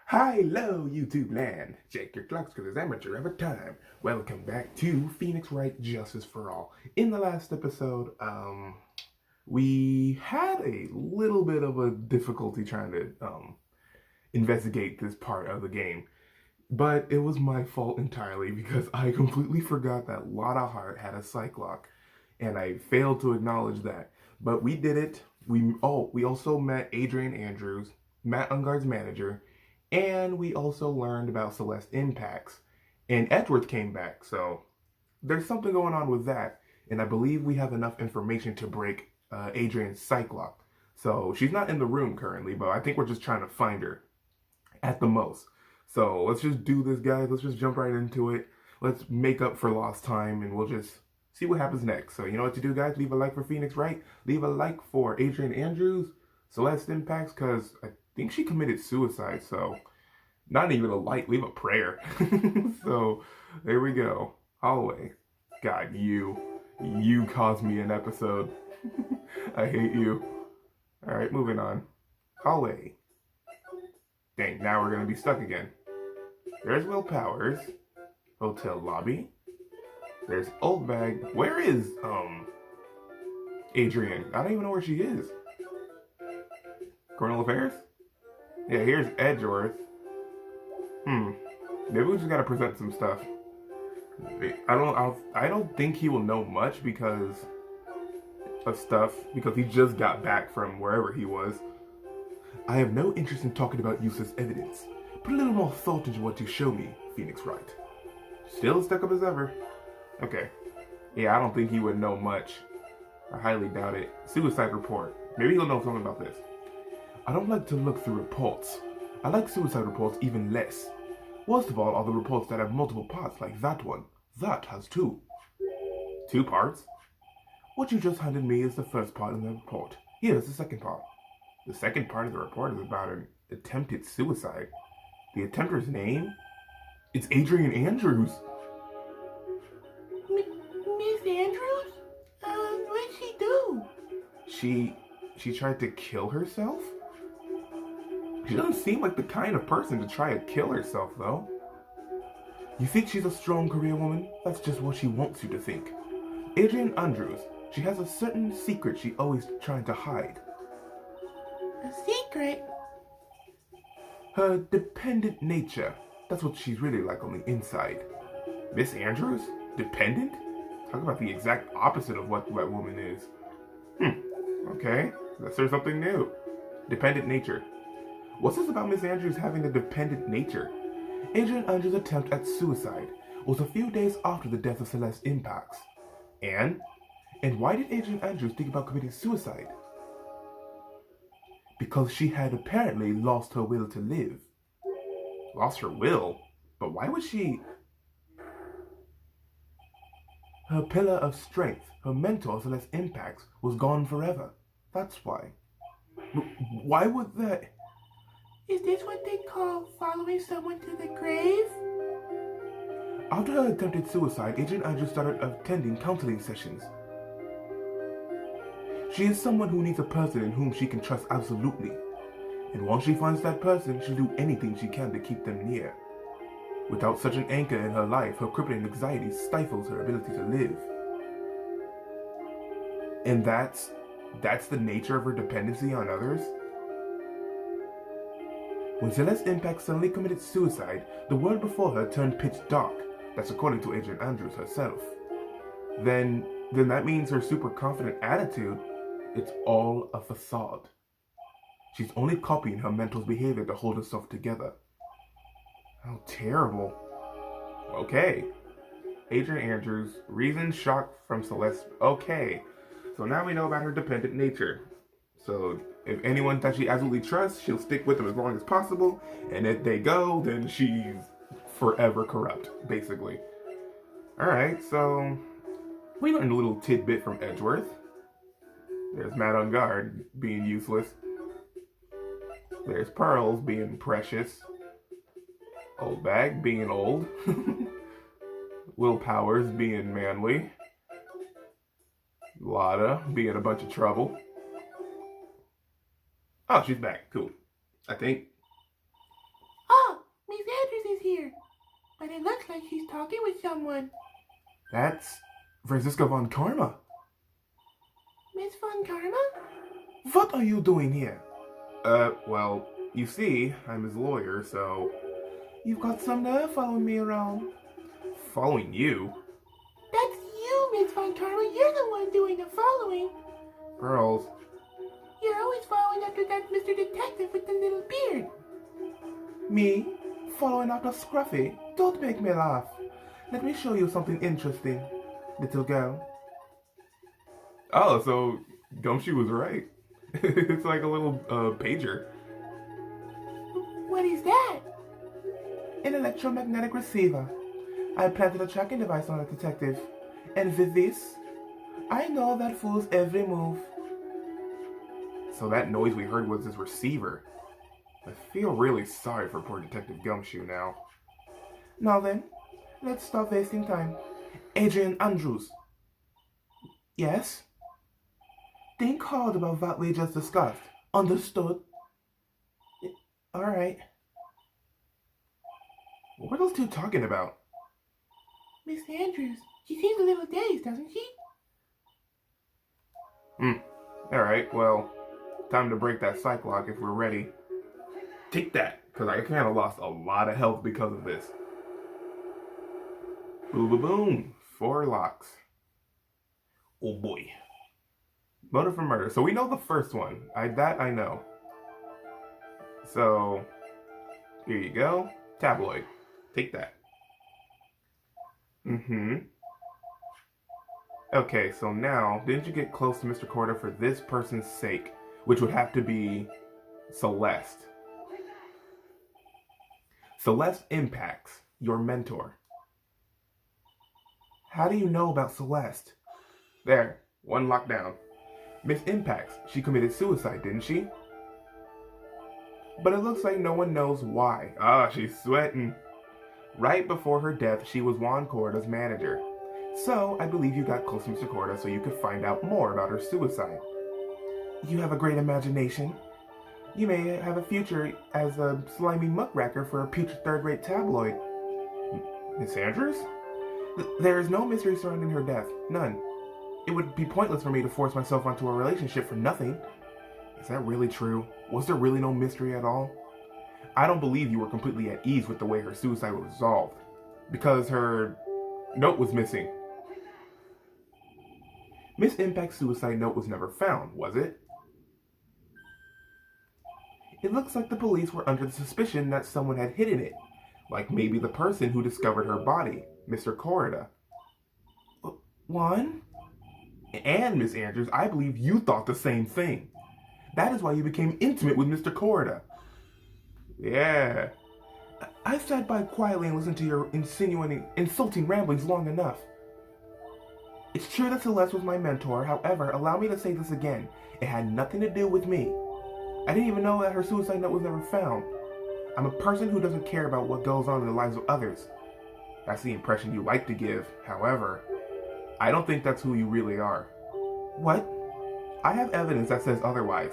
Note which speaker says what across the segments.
Speaker 1: Hello, YouTube land. Check your clocks because it's amateur hour time. Welcome back to Phoenix Wright Justice for All. In the last episode, we had a little bit of a difficulty trying to investigate this part of the game. But it was my fault entirely because I completely forgot that Lotta Hart had a psych lock. And I failed to acknowledge that. But we did it. We also met Adrian Andrews, Matt Ungar's manager, and we also learned about Celeste impacts. And Edgeworth came back, so there's something going on with that. And I believe we have enough information to break Adrian's psych lock. So she's not in the room currently, but I think we're just trying to find her at the most. So let's just do this, guys. Let's just jump right into it. Let's make up for lost time, and we'll just see what happens next. So you know what to do, guys. Leave a like for Phoenix Wright. Leave a like for Adrian Andrews, Celeste impacts, because I think she committed suicide, so not even a like, leave a prayer. So there we go. Hallway. God, you caused me an episode. I hate you. Alright, moving on. Hallway. Dang, now we're gonna be stuck again. There's Will Powers. Hotel lobby. There's Old Bag. Where is Adrian? I don't even know where she is. Colonel Affairs? Yeah, here's Edgeworth. Maybe we just gotta present some stuff. I don't think he will know much because he just got back from wherever he was. I have no interest in talking about useless evidence. Put a little more thought into what you show me, Phoenix Wright. Still stuck up as ever. Okay. Yeah, I don't think he would know much. I highly doubt it. Suicide report. Maybe he'll know something about this. I don't like to look through reports. I like suicide reports even less. Worst of all are the reports that have multiple parts, like that one. That has two. 2 parts? What you just handed me is the first part of the report. Here's the second part. The second part of the report is about an attempted suicide. The attempter's name? It's Adrian Andrews.
Speaker 2: Miss Andrews? What'd she do?
Speaker 1: She tried to kill herself? She doesn't seem like the kind of person to try to kill herself, though. You think she's a strong career woman? That's just what she wants you to think. Adrian Andrews, she has a certain secret she always trying to hide.
Speaker 2: A secret?
Speaker 1: Her dependent nature. That's what she's really like on the inside. Miss Andrews? Dependent? Talk about the exact opposite of what that woman is. Okay, let's learn something new. Dependent nature. What's this about Miss Andrews having a dependent nature? Adrian Andrews' attempt at suicide was a few days after the death of Celeste impacts. And why did Adrian Andrews think about committing suicide? Because she had apparently lost her will to live. Lost her will? But why would she? Her pillar of strength, her mentor Celeste impacts, was gone forever. That's why. Why would that?
Speaker 2: Is this what they call following someone to the grave?
Speaker 1: After her attempted suicide, Adrian Andrews started attending counseling sessions. She is someone who needs a person in whom she can trust absolutely. And once she finds that person, she'll do anything she can to keep them near. Without such an anchor in her life, her crippling anxiety stifles her ability to live. And that's the nature of her dependency on others? When Celeste Impact suddenly committed suicide, the world before her turned pitch dark. That's according to Adrian Andrews herself. Then that means her super confident attitude, it's all a facade. She's only copying her mentor's behavior to hold herself together. How terrible. Okay. Adrian Andrews, reason shock from Celeste. Okay. So now we know about her dependent nature. So if anyone that she absolutely trusts, she'll stick with them as long as possible. And if they go, then she's forever corrupt, basically. Alright, so we learned a little tidbit from Edgeworth. There's Matt on guard being useless. There's Pearls being precious. Old Bag being old. Will Powers being manly. Lotta being a bunch of trouble. Oh, she's back. Cool. I think.
Speaker 2: Oh, Miss Andrews is here. But it looks like she's talking with someone.
Speaker 1: That's Franziska von Karma.
Speaker 2: Miss Von Karma?
Speaker 1: What are you doing here? Well, you see, I'm his lawyer, so... You've got some nerve following me around. Following you?
Speaker 2: That's you, Miss Von Karma. You're the one doing the following.
Speaker 1: Girls.
Speaker 2: You're always following after that Mr. Detective with the little beard.
Speaker 1: Me? Following after Scruffy? Don't make me laugh. Let me show you something interesting, little girl. Oh, so Gumshoe was right. It's like a little pager.
Speaker 2: What is that?
Speaker 1: An electromagnetic receiver. I planted a tracking device on the detective. And with this, I know that fool's every move. So that noise we heard was his receiver. I feel really sorry for poor Detective Gumshoe now. Now then, let's stop wasting time. Adrian Andrews. Yes? Think hard about what we just discussed. Understood? Alright. What are those two talking about?
Speaker 2: Miss Andrews. She seems a little dazed, doesn't she?
Speaker 1: Alright, well, time to break that psych lock if we're ready. Take that, because I kind of lost a lot of health because of this. Boom, boom, boom. 4 locks. Oh boy. Motive for murder. So we know the first one. That I know. So, here you go. Tabloid. Take that. Okay, so now, didn't you get close to Mr. Corda for this person's sake? Which would have to be Celeste. Celeste Impacts, your mentor. How do you know about Celeste? There, 1 lockdown. Miss Impacts, she committed suicide, didn't she? But it looks like no one knows why. Ah, she's sweating. Right before her death, she was Juan Corda's manager. So, I believe you got close to Mr. Corda so you could find out more about her suicide. You have a great imagination. You may have a future as a slimy muckraker for a future third-rate tabloid. Miss Andrews? There is no mystery surrounding her death. None. It would be pointless for me to force myself onto a relationship for nothing. Is that really true? Was there really no mystery at all? I don't believe you were completely at ease with the way her suicide was resolved. Because her note was missing. Miss Impact's suicide note was never found, was it? It looks like the police were under the suspicion that someone had hidden it. Like maybe the person who discovered her body, Mr. Corda. Juan? And, Miss Andrews, I believe you thought the same thing. That is why you became intimate with Mr. Corda. Yeah. I've sat by quietly and listened to your insulting ramblings long enough. It's true that Celeste was my mentor, however, allow me to say this again. It had nothing to do with me. I didn't even know that her suicide note was never found. I'm a person who doesn't care about what goes on in the lives of others. That's the impression you like to give, however, I don't think that's who you really are. What? I have evidence that says otherwise.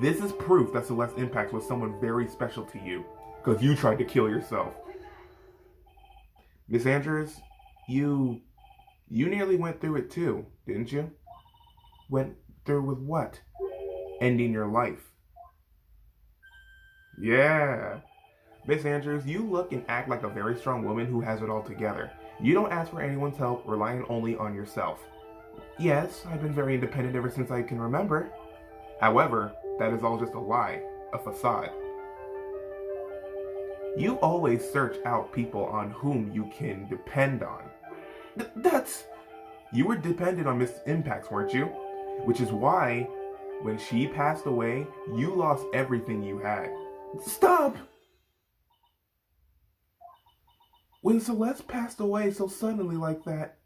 Speaker 1: This is proof that Celeste Impacts was someone very special to you, because you tried to kill yourself. Miss Andrews, you nearly went through it too, didn't you? Went through with what? Ending your life. Yeah. Miss Andrews, you look and act like a very strong woman who has it all together. You don't ask for anyone's help, relying only on yourself. Yes, I've been very independent ever since I can remember. However, that is all just a lie, a facade. You always search out people on whom you can depend on. That's... You were dependent on Miss Impacts, weren't you? Which is why, when she passed away, you lost everything you had. Stop! When Celeste passed away so suddenly like that,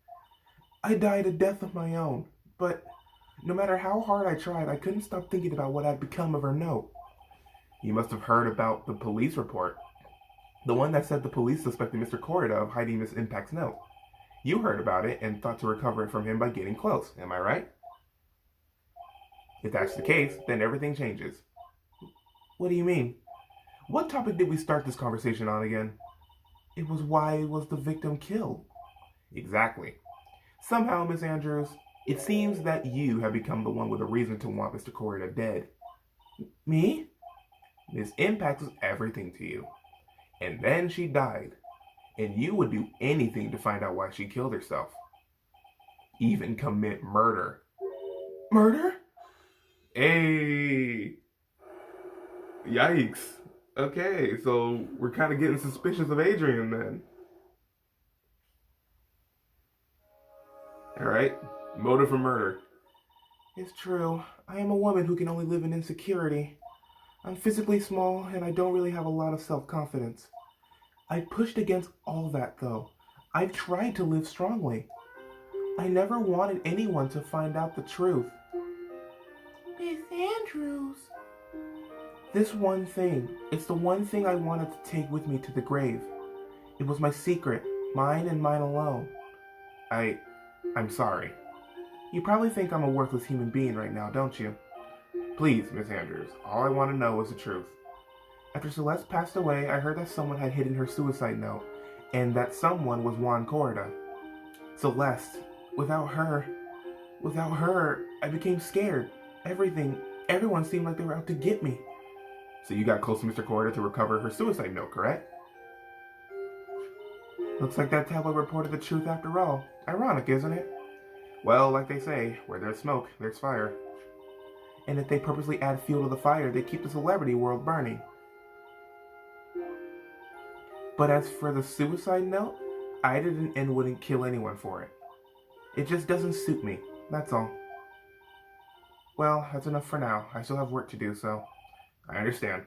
Speaker 1: I died a death of my own. But no matter how hard I tried, I couldn't stop thinking about what had become of her note. You must have heard about the police report. The one that said the police suspected Mr. Corda of hiding Miss Impact's note. You heard about it and thought to recover it from him by getting close, am I right? If that's the case, then everything changes. What do you mean? What topic did we start this conversation on again? It was why was the victim killed? Exactly. Somehow, Miss Andrews, it seems that you have become the one with a reason to want Mr. Corida dead.
Speaker 2: Me?
Speaker 1: Miss Impact was everything to you. And then she died. And you would do anything to find out why she killed herself. Even commit murder.
Speaker 2: Murder?
Speaker 1: Hey! Yikes. Okay, so we're kind of getting suspicious of Adrian then. Alright, motive for murder.
Speaker 2: It's true. I am a woman who can only live in insecurity. I'm physically small and I don't really have a lot of self-confidence. I pushed against all that though. I've tried to live strongly. I never wanted anyone to find out the truth.
Speaker 3: Miss Andrews.
Speaker 2: This one thing, it's the one thing I wanted to take with me to the grave. It was my secret, mine and mine alone.
Speaker 1: I'm sorry.
Speaker 2: You probably think I'm a worthless human being right now, don't you?
Speaker 1: Please, Miss Andrews, all I want to know is the truth.
Speaker 2: After Celeste passed away, I heard that someone had hidden her suicide note, and that someone was Juan Corda. Celeste, without her, I became scared. Everyone seemed like they were out to get me.
Speaker 1: So you got close to Mr. Corda to recover her suicide note, correct?
Speaker 2: Looks like that tabloid reported the truth after all. Ironic, isn't it?
Speaker 1: Well, like they say, where there's smoke, there's fire.
Speaker 2: And if they purposely add fuel to the fire, they keep the celebrity world burning. But as for the suicide note, I didn't and wouldn't kill anyone for it. It just doesn't suit me, that's all. Well, that's enough for now. I still have work to do, so...
Speaker 1: I understand.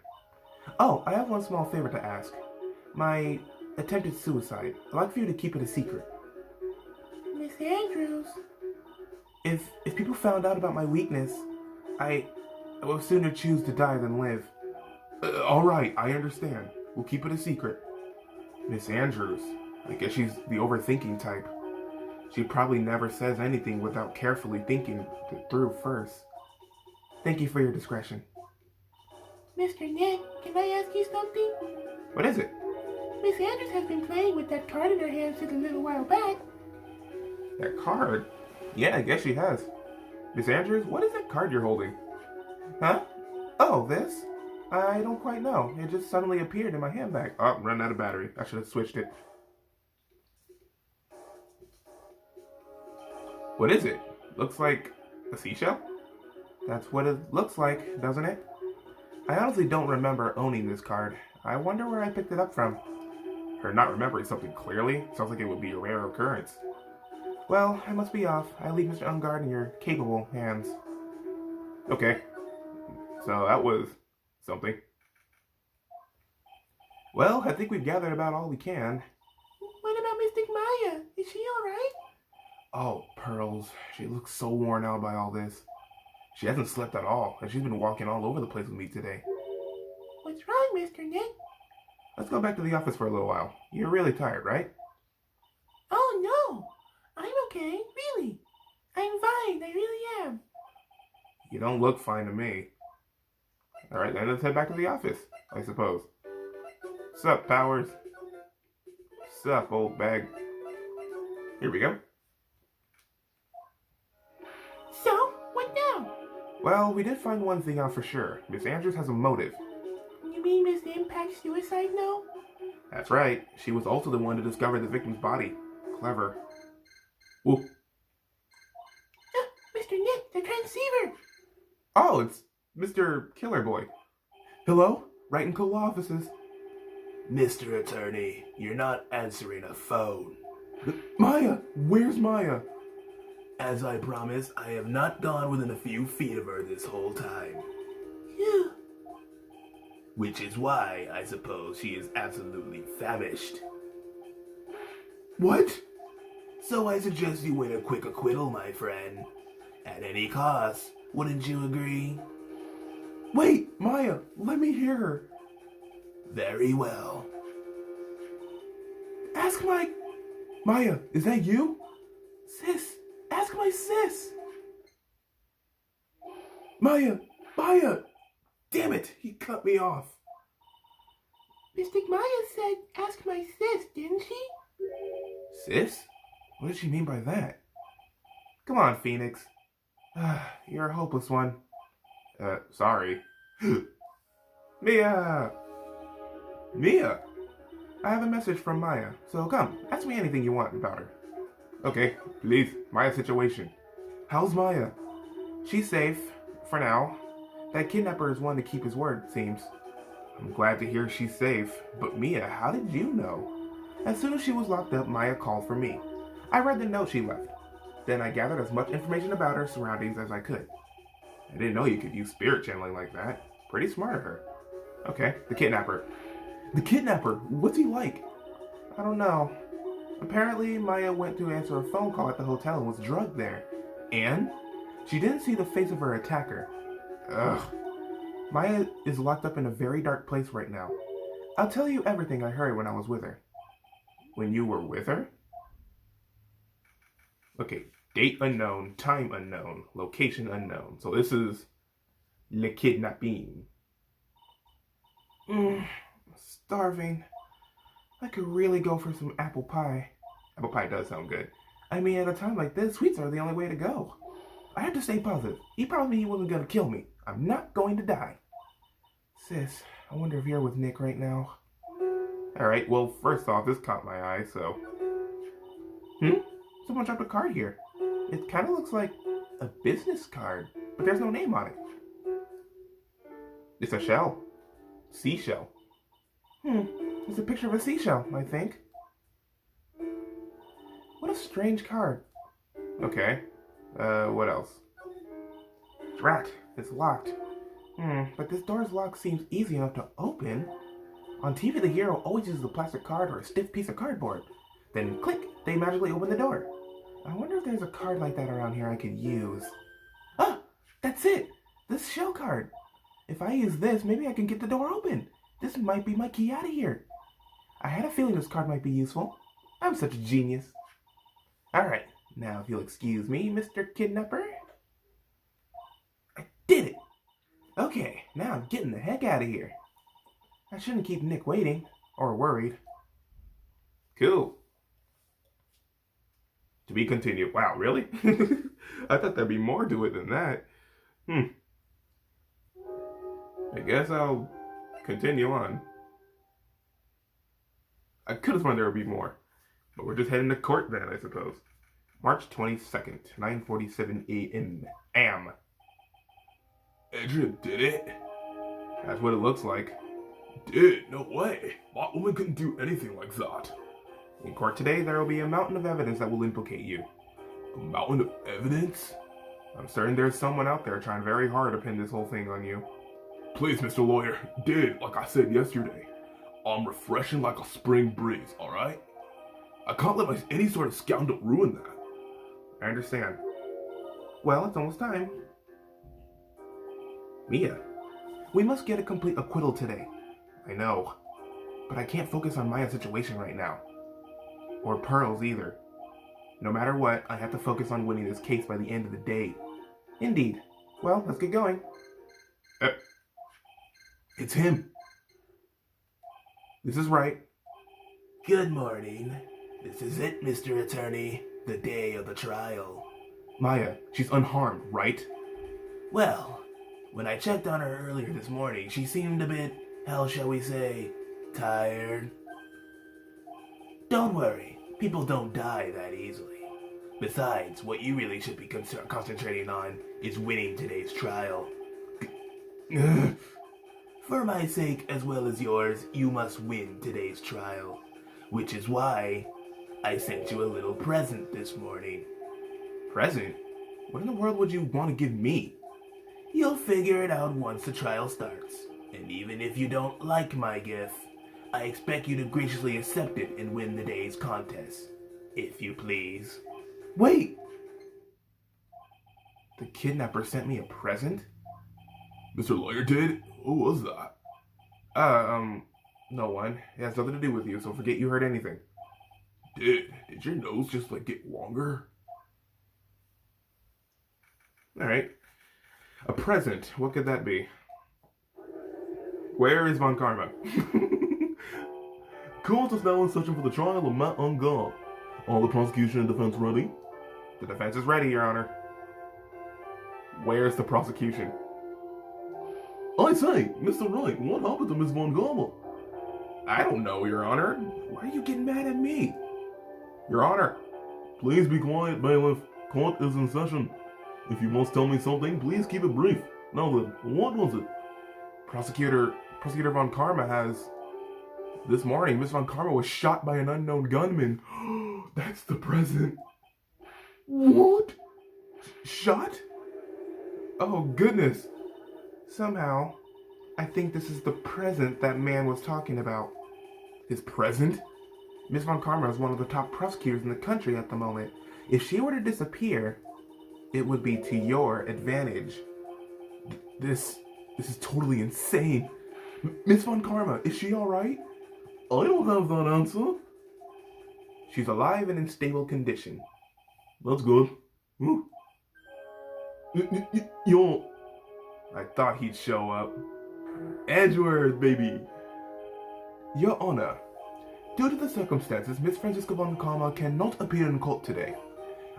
Speaker 2: Oh, I have one small favor to ask. My attempted suicide. I'd like for you to keep it a secret.
Speaker 3: Miss Andrews.
Speaker 2: If people found out about my weakness, I would sooner choose to die than live.
Speaker 1: All right, I understand. We'll keep it a secret. Miss Andrews, I guess she's the overthinking type. She probably never says anything without carefully thinking it through first.
Speaker 2: Thank you for your discretion.
Speaker 3: Mr. Nick, can I ask you something?
Speaker 1: What is it?
Speaker 3: Miss Andrews has been playing with that card in her hand since a little while back.
Speaker 1: That card? Yeah, I guess she has. Miss Andrews, what is that card you're holding?
Speaker 2: Huh? Oh, this? I don't quite know. It just suddenly appeared in my handbag.
Speaker 1: Oh, I'm running out of battery. I should have switched it. What is it? Looks like a seashell?
Speaker 2: That's what it looks like, doesn't it? I honestly don't remember owning this card. I wonder where I picked it up from.
Speaker 1: Her not remembering something clearly sounds like it would be a rare occurrence.
Speaker 2: Well, I must be off. I leave Mr. Ungard in your capable hands.
Speaker 1: Okay. So that was something.
Speaker 2: Well, I think we've gathered about all we can.
Speaker 3: What about Mystic Maya? Is she alright?
Speaker 1: Oh, Pearls. She looks so worn out by all this. She hasn't slept at all, and she's been walking all over the place with me today.
Speaker 3: What's wrong, Mr. Nick?
Speaker 1: Let's go back to the office for a little while. You're really tired, right?
Speaker 3: Oh, no. I'm okay, really. I'm fine, I really am.
Speaker 1: You don't look fine to me. Alright, then let's head back to the office, I suppose. Sup, Powers? Sup, old bag? Here we go.
Speaker 3: So, what now?
Speaker 1: Well, we did find one thing out for sure. Miss Andrews has a motive.
Speaker 3: You mean Miss Impact's suicide note?
Speaker 1: That's right. She was also the one to discover the victim's body. Clever. Whoa.
Speaker 3: Mr. Nick, the transceiver!
Speaker 1: Oh, it's Mr. Killer Boy.
Speaker 2: Hello? Wright and Co. offices.
Speaker 4: Mr. Attorney, you're not answering a phone.
Speaker 2: Maya! Where's Maya?
Speaker 4: As I promised, I have not gone within a few feet of her this whole time.
Speaker 3: Phew.
Speaker 4: Which is why, I suppose, she is absolutely famished.
Speaker 2: What?
Speaker 4: So I suggest you win a quick acquittal, my friend. At any cost, wouldn't you agree?
Speaker 2: Wait, Maya, let me hear her.
Speaker 4: Very well.
Speaker 2: Ask my... Maya, is that you? Sis, ask my sis. Maya! Damn it, he cut me off.
Speaker 3: Mystic Maya said ask my sis, didn't she?
Speaker 2: Sis? What did she mean by that? Come on, Phoenix. You're a hopeless one. Sorry. Mia! Mia! I have a message from Maya, so come, ask me anything you want about her. Okay, please, Maya's situation. How's Maya? She's safe, for now. That kidnapper is one to keep his word, it seems. I'm glad to hear she's safe, but Mia, how did you know? As soon as she was locked up, Maya called for me. I read the note she left. Then I gathered as much information about her surroundings as I could. I didn't know you could use spirit channeling like that. Pretty smart of her. Okay, the kidnapper. The kidnapper? What's he like? I don't know. Apparently, Maya went to answer a phone call at the hotel and was drugged there. And she didn't see the face of her attacker. Ugh. Maya is locked up in a very dark place right now. I'll tell you everything I heard when I was with her. When you were with her? Okay, date unknown, time unknown, location unknown. So this is le kidnapping. Starving. I could really go for some apple pie. Apple pie does sound good. I mean, at a time like this, sweets are the only way to go. I have to stay positive. He promised me he wasn't going to kill me. I'm not going to die. Sis, I wonder if you're with Nick right now. Alright, well, first off, this caught my eye, so... Someone dropped a card here. It kind of looks like a business card, but there's no name on it. It's a shell. Seashell. It's a picture of a seashell, I think. What a strange card. Okay. What else? Drat, it's locked. But this door's lock seems easy enough to open. On TV, the hero always uses a plastic card or a stiff piece of cardboard. Then click, they magically open the door. I wonder if there's a card like that around here I could use. Ah, that's it! This shell card. If I use this, maybe I can get the door open. This might be my key out of here. I had a feeling this card might be useful. I'm such a genius. Alright, now if you'll excuse me, Mr. Kidnapper. I did it! Okay, now I'm getting the heck out of here. I shouldn't keep Nick waiting, or worried. Cool. To be continued. Wow, really? I thought there'd be more to it than that. I guess I'll continue on. I could have sworn there would be more. But we're just heading to court then, I suppose. March 22nd, 9:47 a.m.
Speaker 4: Adrian did it?
Speaker 2: That's what it looks like.
Speaker 4: Dude, no way. My woman couldn't do anything like that.
Speaker 2: In court today, there will be a mountain of evidence that will implicate you.
Speaker 4: A mountain of evidence?
Speaker 2: I'm certain there's someone out there trying very hard to pin this whole thing on you.
Speaker 4: Please, Mr. Lawyer, did like I said yesterday. I'm refreshing like a spring breeze, alright? I can't let any sort of scoundrel ruin that.
Speaker 2: I understand. Well, it's almost time. Mia, we must get a complete acquittal today. I know, but I can't focus on Maya's situation right now. Or Pearl's either. No matter what, I have to focus on winning this case by the end of the day. Indeed. Well, let's get going.
Speaker 4: It's him.
Speaker 2: This is Wright.
Speaker 4: Good morning. This is it, Mr. Attorney. The day of the trial.
Speaker 2: Maya, she's unharmed, right?
Speaker 4: Well, when I checked on her earlier this morning, she seemed a bit, how shall we say, tired. Don't worry, people don't die that easily. Besides, what you really should be concentrating on is winning today's trial. For my sake, as well as yours, you must win today's trial. Which is why I sent you a little present this morning.
Speaker 2: Present? What in the world would you want to give me?
Speaker 4: You'll figure it out once the trial starts. And even if you don't like my gift, I expect you to graciously accept it and win the day's contest. If you please.
Speaker 2: Wait! The kidnapper sent me a present?
Speaker 4: Mr. Lawyer did? Who was that?
Speaker 2: No one. It has nothing to do with you, so forget you heard anything.
Speaker 4: Did your nose just get longer?
Speaker 2: Alright. A present. What could that be? Where is Von Karma?
Speaker 5: Court is now in session for the trial of Matt Ungar. Are the prosecution and defense ready?
Speaker 2: The defense is ready, Your Honor. Where's the prosecution?
Speaker 5: I say, Mr. Wright, what happened to Miss Von Garmer?
Speaker 2: I don't know, Your Honor. Why are you getting mad at me? Your Honor.
Speaker 5: Please be quiet, bailiff. Court is in session. If you must tell me something, please keep it brief. Now then, what was it?
Speaker 2: Prosecutor Von Karma has... This morning, Miss Von Karma was shot by an unknown gunman. That's the present.
Speaker 5: What?
Speaker 2: Shot? Oh, goodness. Somehow, I think this is the present that man was talking about. His present? Miss Von Karma is one of the top prosecutors in the country at the moment. If she were to disappear, it would be to your advantage. This is totally insane. Miss Von Karma, is she alright?
Speaker 5: I don't have that answer.
Speaker 2: She's alive and in stable condition.
Speaker 5: That's good. Yo,
Speaker 2: I thought he'd show up.
Speaker 5: Edgeworth, baby.
Speaker 2: Your Honor, due to the circumstances, Miss Francisca Von Karma cannot appear in court today.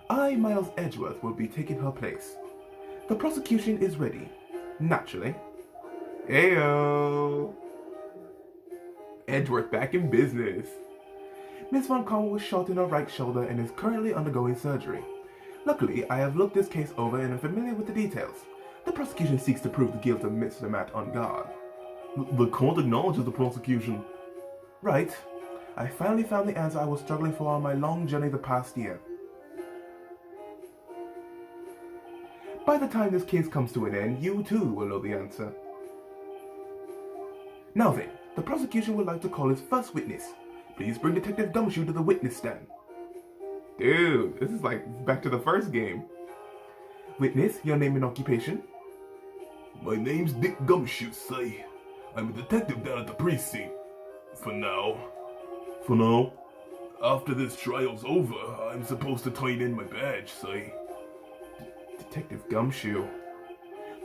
Speaker 2: I, Miles Edgeworth, will be taking her place. The prosecution is ready. Naturally. Ayo! Edgeworth back in business. Miss Von Karma was shot in her right shoulder and is currently undergoing surgery. Luckily, I have looked this case over and am familiar with the details. The prosecution seeks to prove the guilt of Mr. Matt Ungar.
Speaker 5: The court acknowledges the prosecution.
Speaker 2: Right. I finally found the answer I was struggling for on my long journey the past year. By the time this case comes to an end, you too will know the answer. Now then, the prosecution would like to call its first witness. Please bring Detective Gumshoe to the witness stand. Dude, this is like back to the first game. Witness, your name and occupation?
Speaker 5: My name's Dick Gumshoe, say. I'm a detective down at the precinct. For now. For now? After this trial's over, I'm supposed to turn in my badge, say.
Speaker 2: Detective Gumshoe.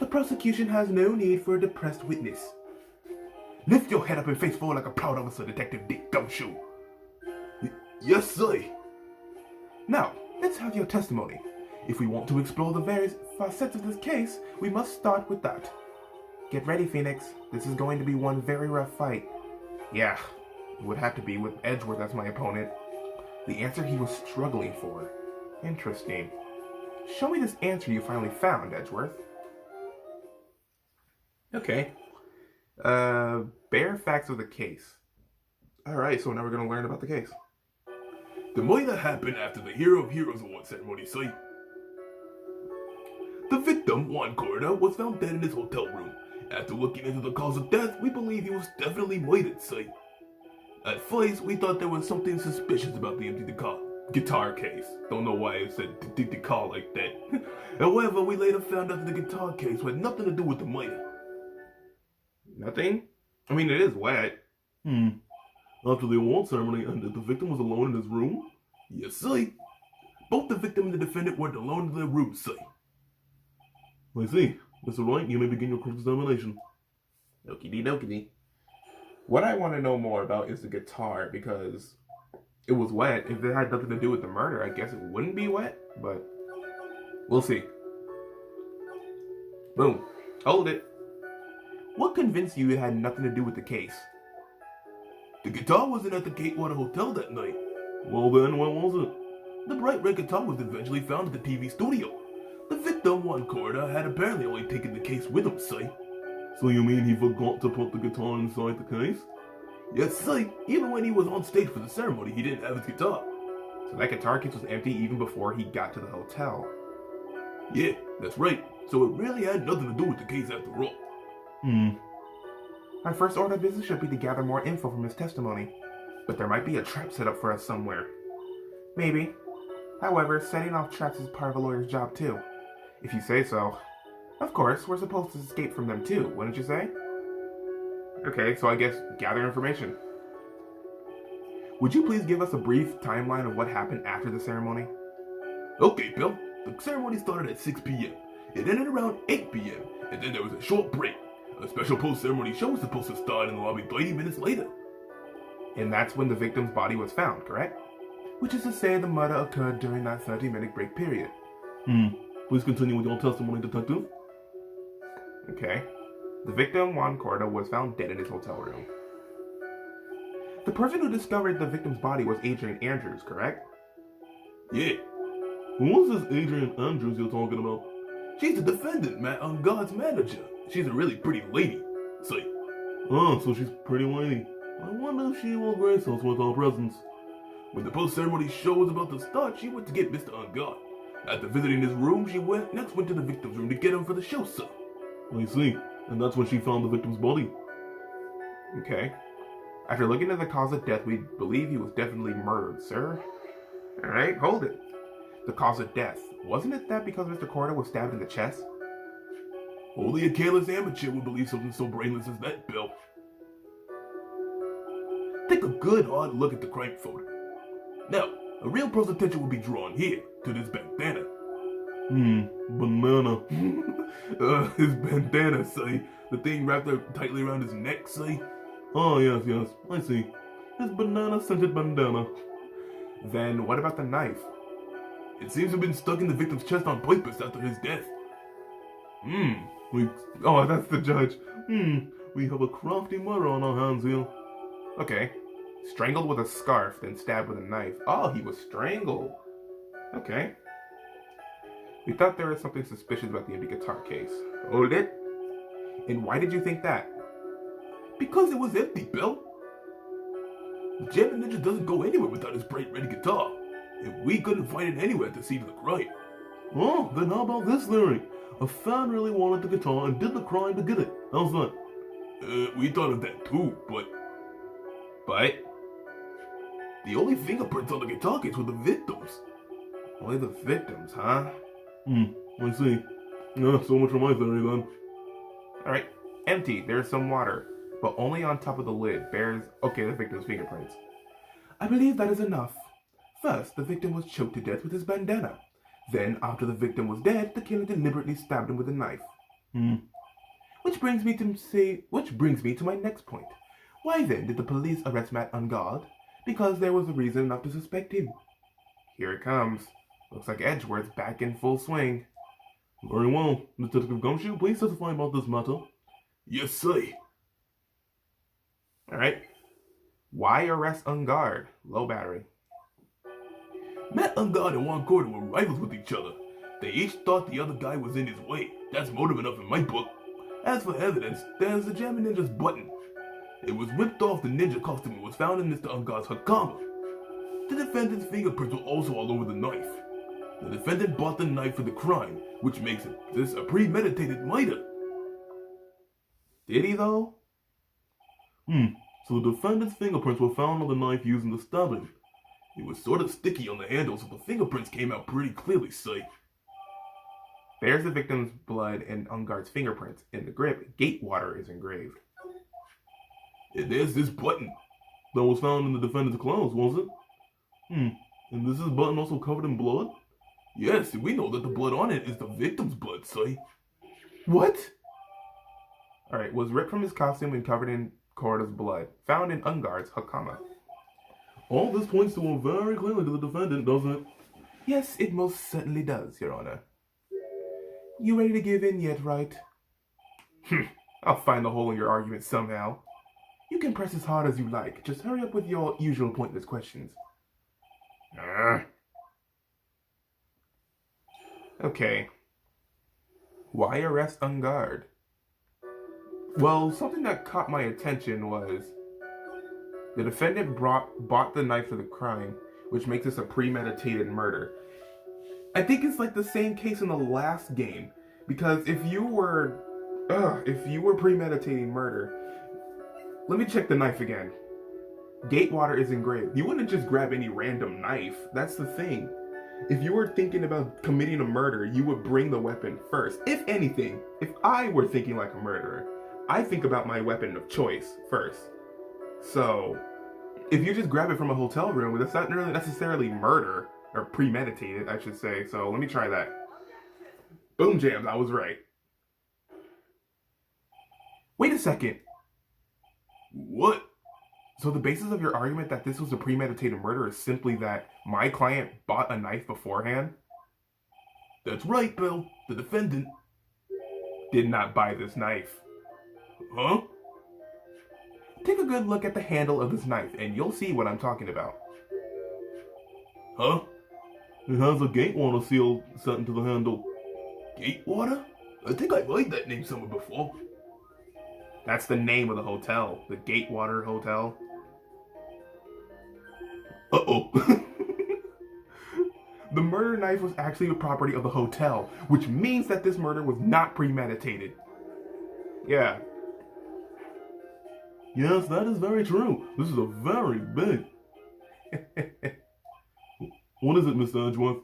Speaker 2: The prosecution has no need for a depressed witness. Lift your head up and face forward like a proud officer, Detective Dick Gumshoe.
Speaker 5: Yes, sir.
Speaker 2: Now, let's have your testimony. If we want to explore the various facets of this case, we must start with that. Get ready, Phoenix. This is going to be one very rough fight. Yeah, it would have to be with Edgeworth as my opponent. The answer he was struggling for. Interesting. Show me this answer you finally found, Edgeworth. Okay. Bare facts of the case. Alright, so now we're going to learn about the case.
Speaker 5: The murder happened after the Hero of Heroes Award ceremony, say. The victim, Juan Corda, was found dead in his hotel room. After looking into the cause of death, we believe he was definitely murdered, say. At first, we thought there was something suspicious about the empty guitar case. Don't know why I said guitar like that. However, we later found out that the guitar case had nothing to do with the murder.
Speaker 2: Nothing? I mean, it is wet.
Speaker 5: After the award ceremony ended, the victim was alone in his room? Yes, sir. Both the victim and the defendant were alone in their rooms, sir. I see. Mr. Wright, you may begin your cross-examination.
Speaker 2: Okie dokie. What I want to know more about is the guitar, because it was wet. If it had nothing to do with the murder, I guess it wouldn't be wet, but we'll see. Boom. Hold it. What convinced you it had nothing to do with the case?
Speaker 5: The guitar wasn't at the Gatewater Hotel that night. Well then, where was it? The bright red guitar was eventually found at the TV studio. The victim, Juan Corda, had apparently only taken the case with him, say. So you mean he forgot to put the guitar inside the case? Yes, say. Even when he was on stage for the ceremony, he didn't have his guitar.
Speaker 2: So that guitar case was empty even before he got to the hotel.
Speaker 5: Yeah, that's right. So it really had nothing to do with the case after all.
Speaker 2: Our first order of business should be to gather more info from his testimony. But there might be a trap set up for us somewhere. Maybe. However, setting off traps is part of a lawyer's job too. If you say so. Of course, we're supposed to escape from them too, wouldn't you say? Okay, so I guess gather information. Would you please give us a brief timeline of what happened after the ceremony?
Speaker 5: Okay, Bill. The ceremony started at 6 p.m. It ended around 8 p.m. and then there was a short break. A special post-ceremony show was supposed to start in the lobby 30 minutes later.
Speaker 2: And that's when the victim's body was found, correct? Which is to say the murder occurred during that 30-minute break period.
Speaker 5: Please continue with your testimony, Detective.
Speaker 2: Okay. The victim, Juan Corda, was found dead in his hotel room. The person who discovered the victim's body was Adrian Andrews, correct?
Speaker 5: Yeah. Who's this Adrian Andrews you're talking about?
Speaker 4: She's the defendant, Matt Ungod's manager. She's a really pretty lady. Say,
Speaker 5: Oh, so she's pretty lady. I wonder if she will grace us with her presence.
Speaker 4: when the post-ceremony show was about to start, she went to get Mr. Ungod. After visiting his room, she went to the victim's room to get him for the show, sir.
Speaker 5: I see. And that's when she found the victim's body.
Speaker 2: Okay. After looking at the cause of death, we believe he was definitely murdered, sir. Alright, hold it. The cause of death. Wasn't it that because Mr. Corda was stabbed in the chest?
Speaker 4: Only a careless amateur would believe something so brainless as that, Bill. Take a good hard look at the crime photo. Now, a real person's attention will be drawn here, to this bandana.
Speaker 5: Banana.
Speaker 4: His bandana, say. The thing wrapped up tightly around his neck, say.
Speaker 5: Oh, yes, I see. His banana-scented bandana.
Speaker 2: Then what about the knife?
Speaker 4: It seems to have been stuck in the victim's chest on purpose after his death.
Speaker 2: Oh, that's the judge.
Speaker 5: We have a crafty murder on our hands here.
Speaker 2: Okay. Strangled with a scarf, then stabbed with a knife. Oh, he was strangled. Okay. We thought there was something suspicious about the empty guitar case. Hold it. And why did you think that?
Speaker 4: Because it was empty, Bill. The German ninja doesn't go anywhere without his bright red guitar. And we couldn't find it anywhere at the scene of the crime.
Speaker 5: Oh, then how about this theory? A fan really wanted the guitar and did the crime to get it. How's that?
Speaker 4: We thought of that too, but the only fingerprints on the guitar case were the victims.
Speaker 2: Only the victims, huh?
Speaker 5: I see. So much for my theory then.
Speaker 2: Alright. Empty. There's some water. But only on top of the lid bears, the victim's fingerprints. I believe that is enough. First, the victim was choked to death with his bandana. Then, after the victim was dead, the killer deliberately stabbed him with a knife. Which brings me to my next point. Why then did the police arrest Matt Ungod? Because there was a reason enough to suspect him. Here it comes. Looks like Edgeworth's back in full swing.
Speaker 5: Very well. Detective Gumshoe, please testify about this matter.
Speaker 4: Yes, sir.
Speaker 2: Alright. Why arrest Ungard? Low battery.
Speaker 4: Matt Ungod and Juan Corda were rivals with each other. They each thought the other guy was in his way. That's motive enough in my book. As for evidence, there's the German ninja's button. It was ripped off the ninja costume and was found in Mr. Ungod's hakama. The defendant's fingerprints were also all over the knife. The defendant bought the knife for the crime, which makes this a premeditated murder.
Speaker 2: Did he though?
Speaker 5: So the defendant's fingerprints were found on the knife used in the stabbing.
Speaker 4: It was sort of sticky on the handle, so the fingerprints came out pretty clearly, say.
Speaker 2: There's the victim's blood and Ungard's fingerprints. In the grip, Gatewater is engraved.
Speaker 4: And there's this button.
Speaker 5: That was found in the defendant's clothes, was it? And this is button also covered in blood?
Speaker 4: Yes, and we know that the blood on it is the victim's blood, say.
Speaker 2: What? Alright, was ripped from his costume and covered in Corda's blood. Found in Ungard's hakama.
Speaker 5: All this points to a very clearly to the defendant, doesn't it?
Speaker 2: Yes, it most certainly does, Your Honor. You ready to give in yet, Wright? I'll find the hole in your argument somehow. You can press as hard as you like. Just hurry up with your usual pointless questions. Okay. Why arrest Ungard? Well, something that caught my attention was the defendant bought the knife for the crime, which makes this a premeditated murder. I think it's like the same case in the last game, because if you were premeditating murder, let me check the knife again. Gatewater is engraved. You wouldn't just grab any random knife. That's the thing. If you were thinking about committing a murder, you would bring the weapon first. If anything, if I were thinking like a murderer, I think about my weapon of choice first. So, if you just grab it from a hotel room, that's not really necessarily murder, or premeditated, I should say. So let me try that. Boom jams, I was right. Wait a second.
Speaker 4: What?
Speaker 1: So the basis of your argument that this was a premeditated murder is simply that my client bought a knife beforehand?
Speaker 5: That's right, Bill. The defendant.
Speaker 1: Did not buy this knife.
Speaker 5: Huh?
Speaker 1: Take a good look at the handle of this knife and you'll see what I'm talking about.
Speaker 5: Huh? It has a Gatewater seal set into the handle. Gatewater? I think I've heard that name somewhere before.
Speaker 1: That's the name of the hotel. The Gatewater Hotel.
Speaker 5: Uh-oh.
Speaker 1: The murder knife was actually the property of the hotel, which means that this murder was not premeditated. Yeah.
Speaker 5: Yes, that is very true. This is a very big. What is it, Mr. Edgeworth?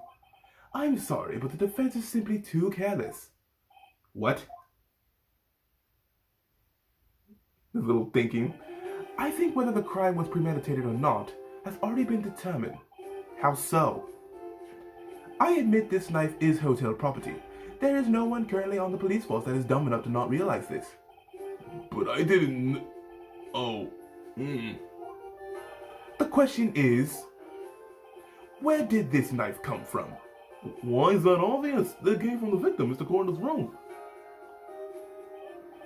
Speaker 1: I'm sorry, but the defense is simply too careless. What? A little thinking. I think whether the crime was premeditated or not has already been determined. How so? I admit this knife is hotel property. There is no one currently on the police force that is dumb enough to not realize this.
Speaker 5: But I didn't... Oh.
Speaker 1: The question is, where did this knife come from?
Speaker 5: Why is that obvious? It came from the victim, Mr. Coroner's room.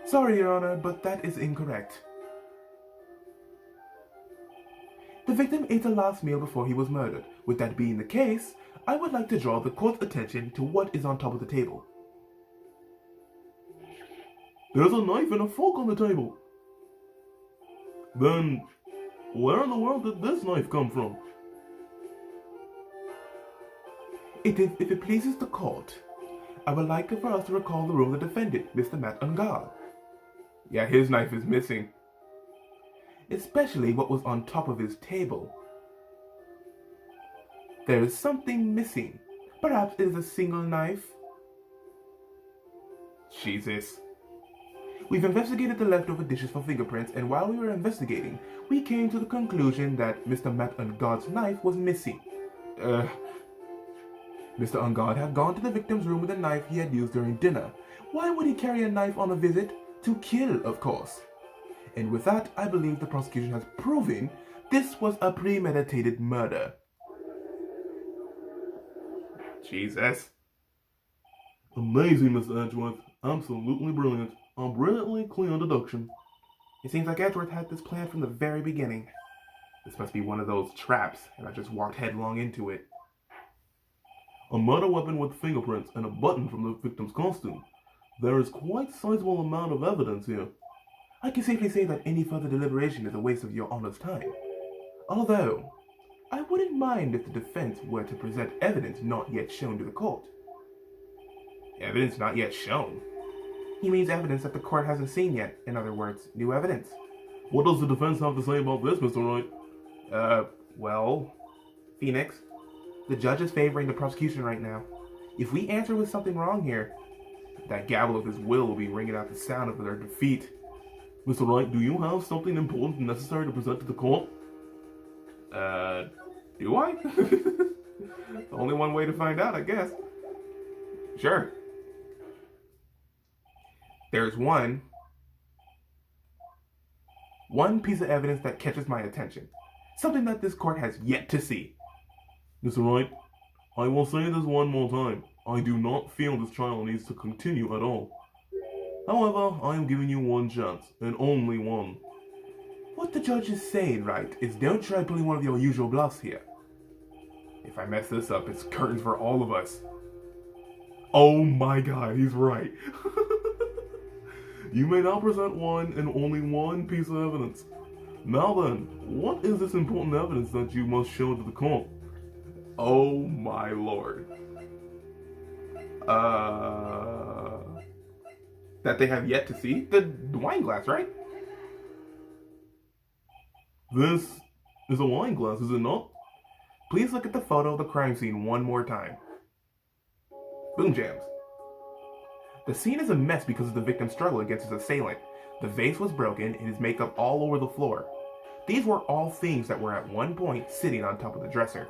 Speaker 1: Sorry, Your Honor, but that is incorrect. The victim ate a last meal before he was murdered. With that being the case, I would like to draw the court's attention to what is on top of the table.
Speaker 5: There's a knife and a fork on the table. Then, where in the world did this knife come from?
Speaker 1: If it pleases the court, I would like for us to recall the room of the defendant, Mr. Matt Ungard. Yeah, his knife is missing. Especially what was on top of his table. There is something missing. Perhaps it is a single knife. Jesus. We've investigated the leftover dishes for fingerprints, and while we were investigating, we came to the conclusion that Mr. Matt Ungard's knife was missing. Mr. Ungard had gone to the victim's room with a knife he had used during dinner. Why would he carry a knife on a visit? To kill, of course. And with that, I believe the prosecution has proven this was a premeditated murder. Jesus.
Speaker 5: Amazing, Mr. Edgeworth. Absolutely brilliant. A brilliantly clear deduction.
Speaker 1: It seems like Edgeworth had this plan from the very beginning. This must be one of those traps, and I just walked headlong into it.
Speaker 5: A murder weapon with fingerprints and a button from the victim's costume. There is quite a sizable amount of evidence here.
Speaker 1: I can safely say that any further deliberation is a waste of Your Honor's time. Although, I wouldn't mind if the defense were to present evidence not yet shown to the court. Evidence not yet shown? He means evidence that the court hasn't seen yet. In other words, new evidence.
Speaker 5: What does the defense have to say about this, Mr. Wright?
Speaker 1: Well, Phoenix, the judge is favoring the prosecution right now. If we answer with something wrong here, that gavel of his will be ringing out the sound of their defeat.
Speaker 5: Mr. Wright, do you have something important and necessary to present to the court?
Speaker 1: Do I? Only one way to find out, I guess. Sure. There's one piece of evidence that catches my attention. Something that this court has yet to see.
Speaker 5: Mr. Wright, I will say this one more time. I do not feel this trial needs to continue at all. However, I am giving you one chance, and only one.
Speaker 1: What the judge is saying, Wright, is don't try pulling one of your usual bluffs here. If I mess this up, it's curtains for all of us. Oh my god, he's right.
Speaker 5: You may now present one and only one piece of evidence. Now then, what is this important evidence that you must show to the court?
Speaker 1: Oh my lord. That they have yet to see? The wine glass, right?
Speaker 5: This is a wine glass, is it not?
Speaker 1: Please look at the photo of the crime scene one more time. Boom jams. The scene is a mess because of the victim's struggle against his assailant. The vase was broken and his makeup all over the floor. These were all things that were at one point sitting on top of the dresser.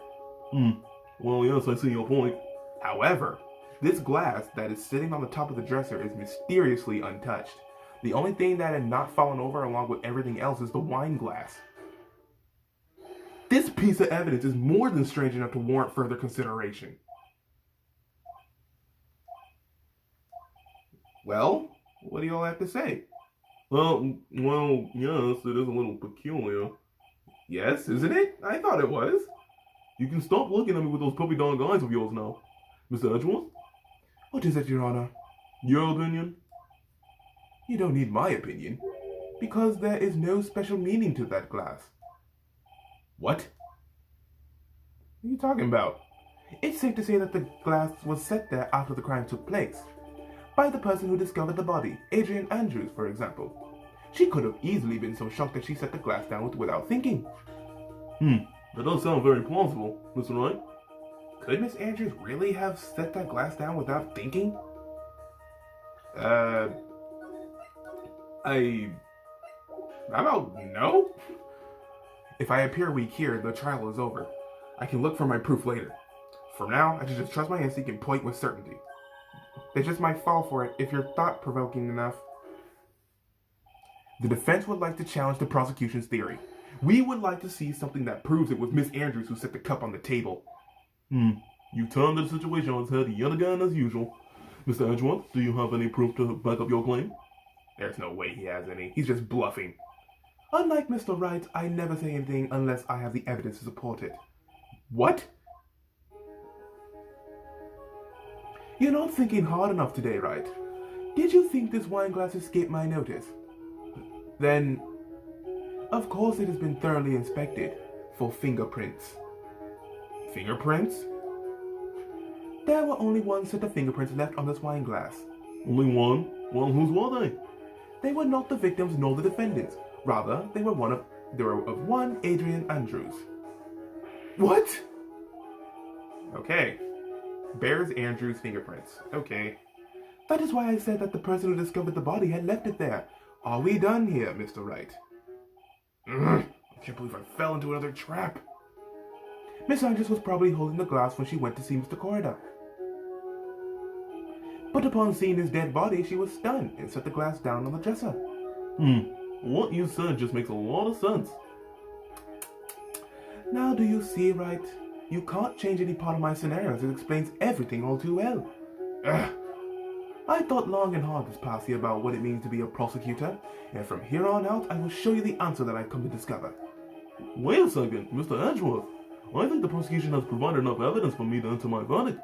Speaker 5: Well, yes, I see your point.
Speaker 1: However, this glass that is sitting on the top of the dresser is mysteriously untouched. The only thing that had not fallen over along with everything else is the wine glass. This piece of evidence is more than strange enough to warrant further consideration. Well, what do you all have to say?
Speaker 5: Well, yes, it is a little peculiar.
Speaker 1: Yes, isn't it? I thought it was.
Speaker 5: You can stop looking at me with those puppy dog eyes of yours now. Mr. Edgeworth,
Speaker 1: What is it, Your Honor?
Speaker 5: your opinion?
Speaker 1: You don't need my opinion, because there is no special meaning to that glass.
Speaker 5: What?
Speaker 1: What are you talking about? It's safe to say that the glass was set there after the crime took place. By the person who discovered the body, Adrian Andrews, for example. She could have easily been so shocked that she set the glass down without thinking.
Speaker 5: That does sound very plausible, Mr. Wright.
Speaker 1: Could Miss Andrews really have set that glass down without thinking? How about no? If I appear weak here, the trial is over. I can look for my proof later. For now, I should just trust my instinct and point with certainty. They just might fall for it if you're thought-provoking enough. The defense would like to challenge the prosecution's theory. We would like to see something that proves it was Miss Andrews who set the cup on the table.
Speaker 5: You turned the situation on its head yet again as usual. Mr. Edgeworth, do you have any proof to back up your claim?
Speaker 1: There's no way he has any. He's just bluffing. Unlike Mr. Wright, I never say anything unless I have the evidence to support it. What? You're not thinking hard enough today, Wright. Did you think this wine glass escaped my notice? Then, of course it has been thoroughly inspected for fingerprints. Fingerprints? There were only one set of fingerprints left on this wine glass.
Speaker 5: Only one? Well, whose were they?
Speaker 1: They were not the victims nor the defendants. Rather, they were of one Adrian Andrews. What? Okay. Bears Andrews' fingerprints. Okay. That is why I said that the person who discovered the body had left it there. Are we done here, Mr. Wright? I can't believe I fell into another trap. Miss Andrews was probably holding the glass when she went to see Mr. Corda. But upon seeing his dead body, she was stunned and set the glass down on the dresser.
Speaker 5: What you said just makes a lot of sense.
Speaker 1: Now do you see, Wright? You can't change any part of my scenarios. It explains everything all too well. I thought long and hard this past year about what it means to be a prosecutor, and from here on out, I will show you the answer that I've come to discover.
Speaker 5: Wait a second, Mr. Edgeworth. I think the prosecution has provided enough evidence for me to enter my verdict.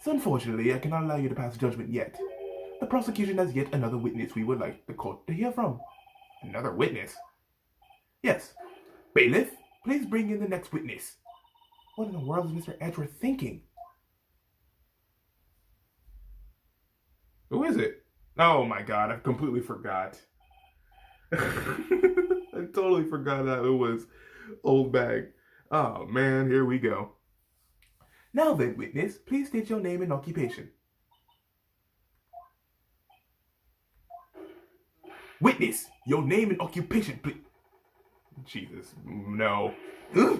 Speaker 1: So unfortunately, I cannot allow you to pass judgment yet. The prosecution has yet another witness we would like the court to hear from. Another witness? Yes. Bailiff, please bring in the next witness. What in the world is Mr. Edgeworth thinking? Who is it? Oh my god, I completely forgot. I totally forgot that it was Old Bag. Oh man, here we go. Now then, witness, please state your name and occupation. Witness, your name and occupation, please. Jesus, no.
Speaker 3: Gotcha.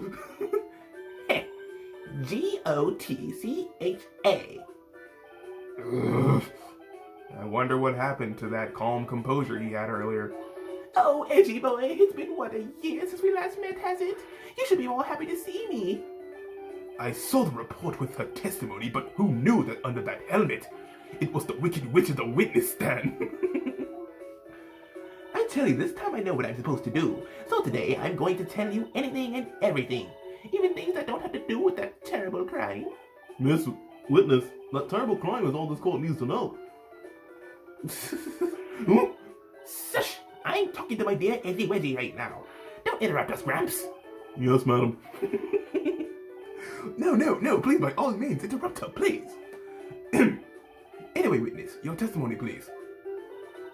Speaker 1: I wonder what happened to that calm composure he had earlier.
Speaker 3: Oh, Edgy boy, it's been what, a year since we last met, has it? You should be more happy to see me.
Speaker 1: I saw the report with her testimony, but who knew that under that helmet, it was the Wicked Witch of the witness stand?
Speaker 3: I tell you, this time I know what I'm supposed to do. So today, I'm going to tell you anything and everything. Even things that don't have to do with that terrible crime.
Speaker 5: Miss Witness, that terrible crime is all this court needs to know.
Speaker 3: Shush! I'm talking to my dear Edgy Wedgy right now. Don't interrupt us, Gramps.
Speaker 5: Yes, madam.
Speaker 1: No, please, by all means, interrupt her, please. Anyway, witness, your testimony, please.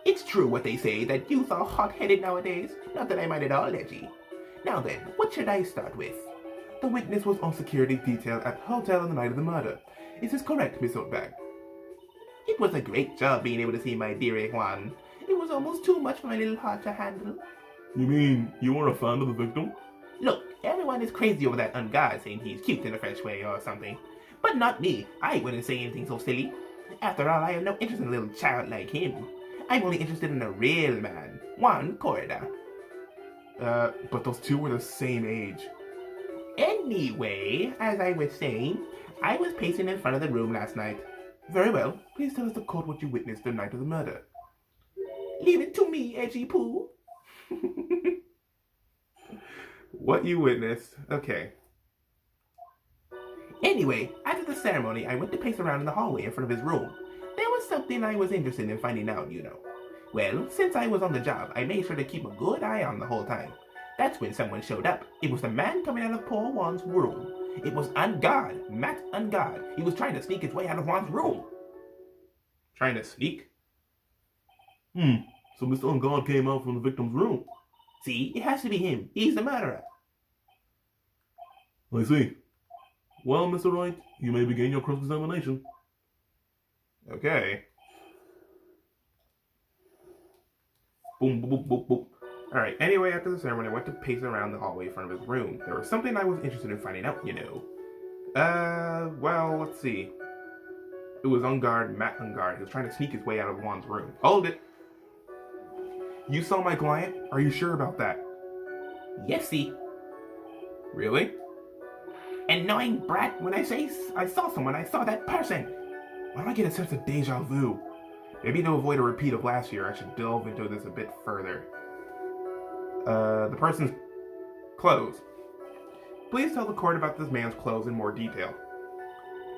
Speaker 3: It's true what they say, that youth are hot-headed nowadays. Not that I mind at all, Edgy. Now then, what should I start with?
Speaker 1: The witness was on security detail at the hotel on the night of the murder. Is this correct, Miss Oatbag?
Speaker 3: It was a great job being able to see my dear Juan. It was almost too much for my little heart to handle.
Speaker 5: You mean you were a fan of the victim?
Speaker 3: Look, everyone is crazy over that unguard saying he's cute in a fresh way or something. But not me. I wouldn't say anything so silly. After all, I have no interest in a little child like him. I'm only interested in a real man, Juan Corda.
Speaker 1: But those two were the same age.
Speaker 3: Anyway, as I was saying, I was pacing in front of the room last night.
Speaker 1: Very well. Please tell us the court what you witnessed the night of the murder.
Speaker 3: Leave it to me, Edgy Pooh.
Speaker 1: What you witnessed? Okay.
Speaker 3: Anyway, after the ceremony, I went to pace around in the hallway in front of his room. There was something I was interested in finding out, you know. Well, since I was on the job, I made sure to keep a good eye on the whole time. That's when someone showed up. It was the man coming out of poor Juan's room. It was Ungard, Matt Ungard. He was trying to sneak his way out of Juan's room.
Speaker 1: Trying to sneak?
Speaker 5: So Mr. Ungard came out from the victim's room.
Speaker 3: See, it has to be him. He's the murderer.
Speaker 5: I see. Well, Mr. Wright, you may begin your cross-examination.
Speaker 1: Okay. Boom, boom, boom, boom, boom. Alright, anyway, after the ceremony, I went to pace around the hallway in front of his room. There was something I was interested in finding out, you know. Well, let's see. It was Ungard, Matt Ungard. He was trying to sneak his way out of Juan's room. Hold it! You saw my client? Are you sure about that?
Speaker 3: Yes, see.
Speaker 1: Really?
Speaker 3: Annoying brat, when I say I saw someone, I saw that person.
Speaker 1: Why do I get a sense of deja vu? Maybe to avoid a repeat of last year, I should delve into this a bit further. The person's clothes. Please tell the court about this man's clothes in more detail.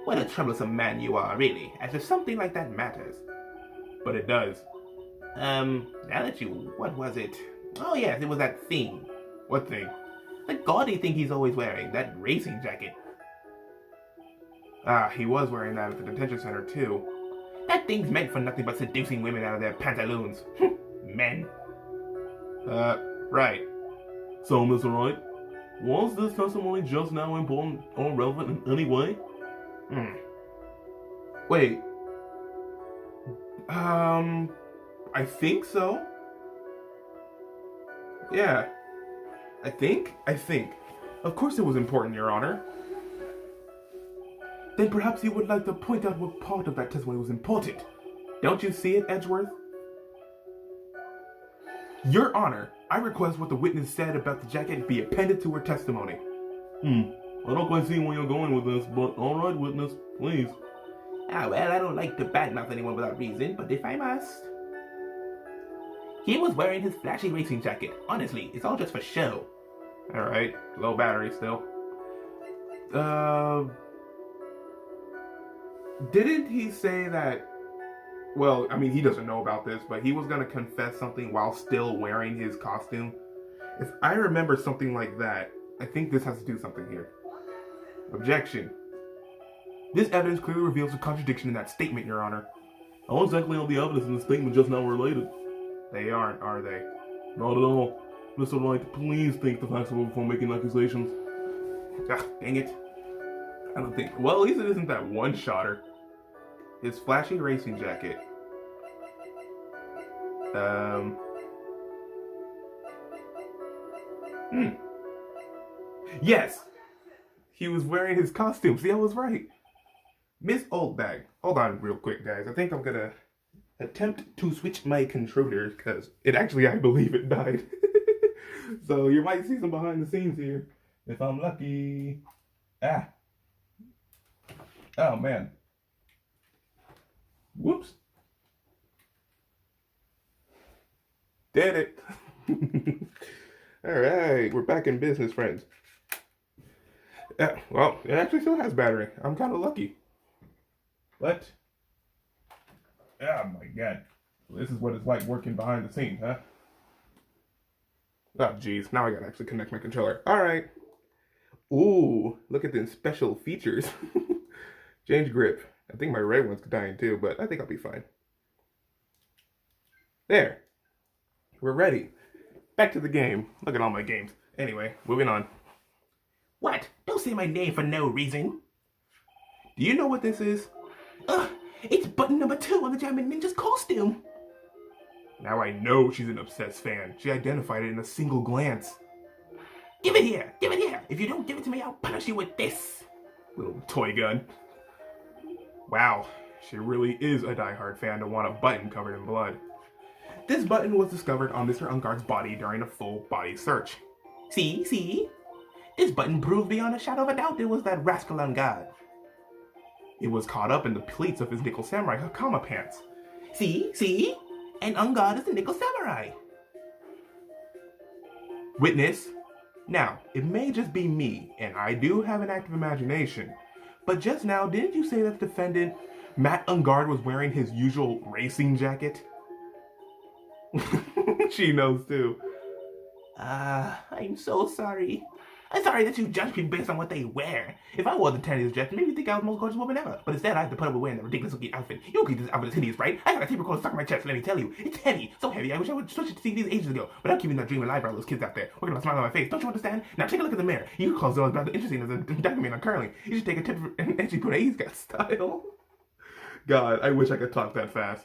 Speaker 3: What a troublesome man you are, really, as if something like that matters.
Speaker 1: But it does.
Speaker 3: Now that what was it? Oh yes, it was that thing.
Speaker 1: What thing?
Speaker 3: The gaudy thing he's always wearing, that racing jacket.
Speaker 1: Ah, he was wearing that at the detention center too.
Speaker 3: That thing's meant for nothing but seducing women out of their pantaloons. Men.
Speaker 1: Right.
Speaker 5: So, Mr. Wright, was this testimony just now important or relevant in any way?
Speaker 1: Wait. I think so. Yeah. I think. Of course it was important, Your Honor. Then perhaps you would like to point out what part of that testimony was important. Don't you see it, Edgeworth? Your Honor, I request what the witness said about the jacket be appended to her testimony.
Speaker 5: I don't quite see where you're going with this, but alright, witness, please.
Speaker 3: Ah, well, I don't like to badmouth anyone without reason, but if I must. He was wearing his flashy racing jacket. Honestly, it's all just for show.
Speaker 1: Alright, low battery still. Didn't he say that, well, I mean, he doesn't know about this, but he was going to confess something while still wearing his costume? If I remember something like that, I think this has to do something here. Objection. This evidence clearly reveals a contradiction in that statement, Your Honor.
Speaker 5: How exactly are the evidence in the statement just now related?
Speaker 1: They aren't, are they?
Speaker 5: Not at all. Mr. Wright, please think the facts over before making accusations.
Speaker 1: Ah, dang it. I don't think. Well, at least it isn't that one-shotter. His flashy racing jacket. Yes! He was wearing his costume. See, I was right. Miss Oldbag. Hold on real quick, guys. I think I'm gonna attempt to switch my controller because it actually, I believe it died. So you might see some behind the scenes here if I'm lucky. Ah. Oh, man. Whoops. Did it. All right, we're back in business, friends. Well, it actually still has battery. I'm kind of lucky. What? Oh my god. This is what it's like working behind the scenes, huh? Oh, geez. Now I gotta actually connect my controller. All right. Ooh, look at the special features. Change grip. I think my red one's dying too, but I think I'll be fine. There. We're ready. Back to the game. Look at all my games. Anyway, moving on.
Speaker 3: What? Don't say my name for no reason.
Speaker 1: Do you know what this is?
Speaker 3: Ugh, it's button number 2 on the Diamond Ninja's costume.
Speaker 1: Now I know she's an obsessed fan. She identified it in a single glance.
Speaker 3: Give it here! Give it here! If you don't give it to me, I'll punish you with this.
Speaker 1: Little toy gun. Wow, she really is a diehard fan to want a button covered in blood. This button was discovered on Mr. Unguard's body during a full body search.
Speaker 3: See? This button proved beyond a shadow of a doubt it was that rascal on guard.
Speaker 1: It was caught up in the pleats of his nickel samurai hakama pants.
Speaker 3: See? And on guard is the nickel samurai.
Speaker 1: Witness. Now, it may just be me, and I do have an active imagination, but just now, didn't you say that the defendant, Matt Ungard, was wearing his usual racing jacket? She knows too.
Speaker 3: I'm so sorry. I'm sorry that you judge people based on what they wear. If I wore the tiniest dress, maybe you'd think I was the most gorgeous woman ever. But instead, I have to put up with wearing that ridiculous looking outfit. You agree this outfit is hideous, right? I got a tape recorder stuck in my chest, let me tell you. It's heavy, so heavy, I wish I would switch it to CDs ages ago. But I'm keeping that dream alive for all those kids out there, working on a smile on my face. Don't you understand? Now take a look at the mirror. You call those rather interesting as a document on curling. You should take a tip and actually put A's got style.
Speaker 1: God, I wish I could talk that fast.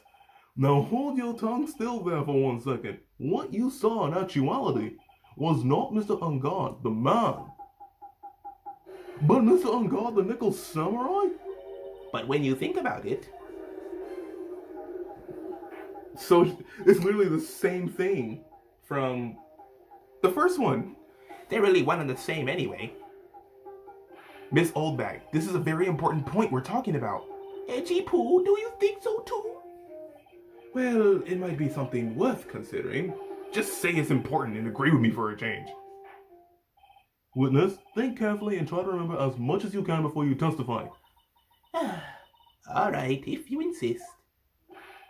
Speaker 5: Now hold your tongue still there for 1 second. What you saw in actuality was not Mr. Ungard, the man, but Mr. Ungard, the nickel samurai?
Speaker 3: But when you think about it,
Speaker 1: So it's literally the same thing from the first one.
Speaker 3: they're really one and the same anyway.
Speaker 1: Miss Oldbag, this is a very important point we're talking about.
Speaker 3: Edgy Pooh, do you think so too?
Speaker 1: Well, it might be something worth considering. Just say it's important and agree with me for a change.
Speaker 5: Witness, think carefully and try to remember as much as you can before you testify.
Speaker 3: Alright, if you insist.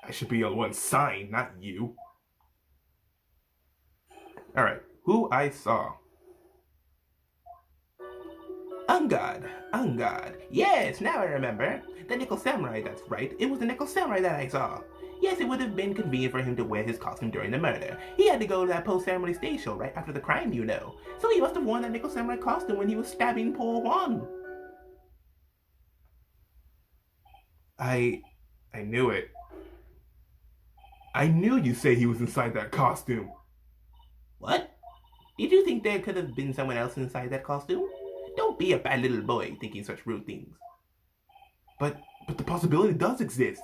Speaker 1: I should be on one side, not you. Alright, who I saw.
Speaker 3: Ungard. Yes, now I remember. The nickel samurai, that's right. It was the nickel samurai that I saw. Yes, it would have been convenient for him to wear his costume during the murder. He had to go to that post-ceremony stage show right after the crime, you know. So he must have worn that nickel samurai costume when he was stabbing poor Juan.
Speaker 1: I knew it. I knew you'd say he was inside that costume.
Speaker 3: What? Did you think there could have been someone else inside that costume? Don't be a bad little boy thinking such rude things.
Speaker 1: But the possibility does exist.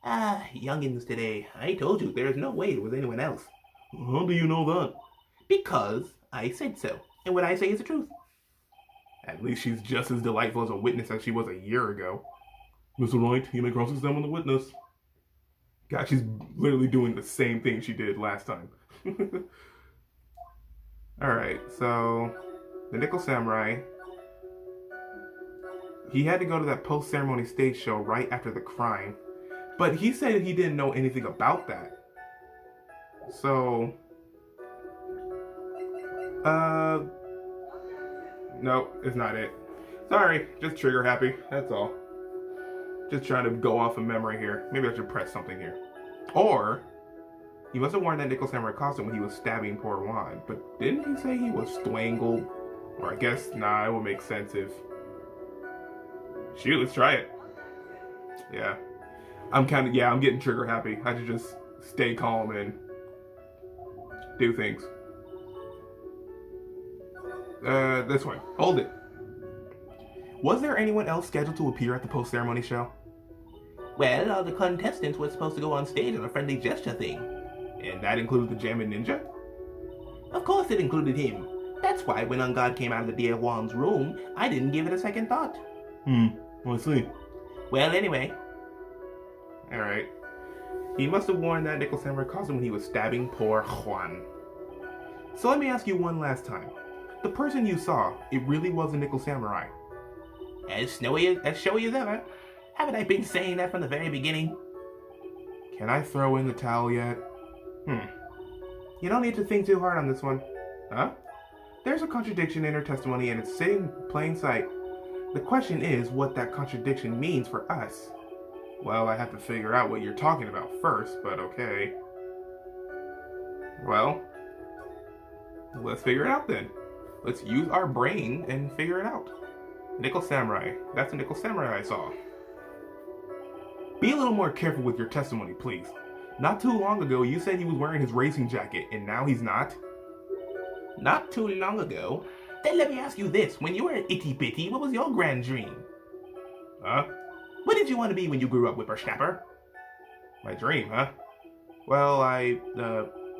Speaker 3: Youngins today. I told you there is no way it was anyone else.
Speaker 5: How do you know that?
Speaker 3: Because I said so. And what I say is the truth.
Speaker 1: At least she's just as delightful as a witness as she was a year ago.
Speaker 5: Mr. Wright, you may cross-examine the witness.
Speaker 1: God, she's literally doing the same thing she did last time. Alright, so the Nickel Samurai, he had to go to that post-ceremony stage show right after the crime, but he said he didn't know anything about that. So, no, it's not it. Sorry, just trigger happy, that's all. Just trying to go off of memory here. Maybe I should press something here. Or, he must have worn that Nickel Samurai costume when he was stabbing poor Juan. But didn't he say he was strangled? Or I guess, nah, it would make sense if... Shoot, let's try it. Yeah. I'm getting trigger happy. I should just stay calm and do things. This way. Hold it. Was there anyone else scheduled to appear at the post-ceremony show?
Speaker 3: Well, all the contestants were supposed to go on stage on a friendly gesture thing.
Speaker 1: And that included the Jammin' Ninja?
Speaker 3: Of course it included him. That's why when Ungard came out of the dear Juan's room, I didn't give it a second thought.
Speaker 5: I see.
Speaker 3: Well, anyway.
Speaker 1: Alright. He must have worn that Nickel Samurai costume when he was stabbing poor Juan. So let me ask you one last time. The person you saw, it really was a Nickel Samurai?
Speaker 3: As showy as ever. Haven't I been saying that from the very beginning?
Speaker 1: Can I throw in the towel yet? You don't need to think too hard on this one. Huh? There's a contradiction in her testimony and it's sitting in plain sight. The question is what that contradiction means for us. Well, I have to figure out what you're talking about first, but okay. Well, let's figure it out then. Let's use our brain and figure it out. Nickel Samurai. That's a Nickel Samurai I saw. Be a little more careful with your testimony, please. Not too long ago, you said he was wearing his racing jacket, and now he's not?
Speaker 3: Not too long ago? Then let me ask you this. When you were an itty-bitty, what was your grand dream?
Speaker 1: Huh?
Speaker 3: What did you want to be when you grew up, whippersnapper?
Speaker 1: My dream, huh?
Speaker 2: Well, I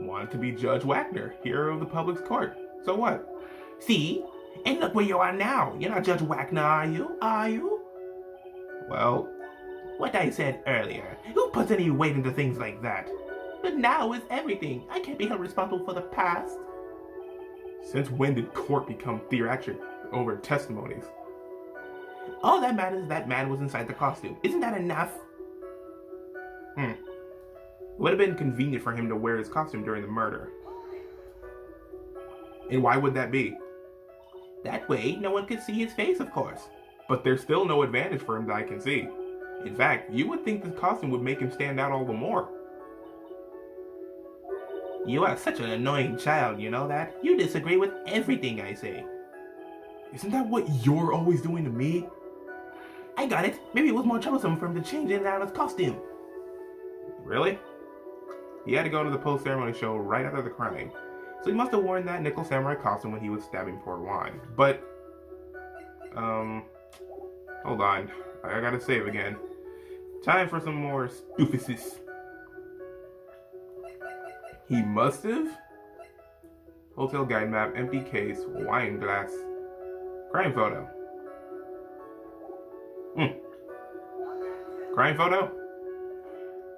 Speaker 2: wanted to be Judge Wagner, hero of the public's court. So what?
Speaker 3: See? And look where you are now. You're not Judge Wagner, are you? Are you?
Speaker 2: Well,
Speaker 3: What I said earlier. Who puts any weight into things like that? But now is everything. I can't be held responsible for the past.
Speaker 2: since when did court become theatric over testimonies?
Speaker 3: All that matters is that man was inside the costume. Isn't that enough?
Speaker 2: It would have been convenient for him to wear his costume during the murder. And why would that be?
Speaker 3: That way, no one could see his face, of course.
Speaker 2: But there's still no advantage for him that I can see. In fact, you would think this costume would make him stand out all the more.
Speaker 3: You are such an annoying child, you know that? You disagree with everything I say.
Speaker 2: Isn't that what you're always doing to me?
Speaker 3: I got it. Maybe it was more troublesome for him to change in and out of his costume.
Speaker 2: Really? He had to go to the post-ceremony show right after the crime, so he must have worn that nickel samurai costume when he was stabbing poor Juan. But, hold on. I gotta save again. Time for some more stoofices. He must have? Hotel guide map, empty case, wine glass, crime photo. Crime photo?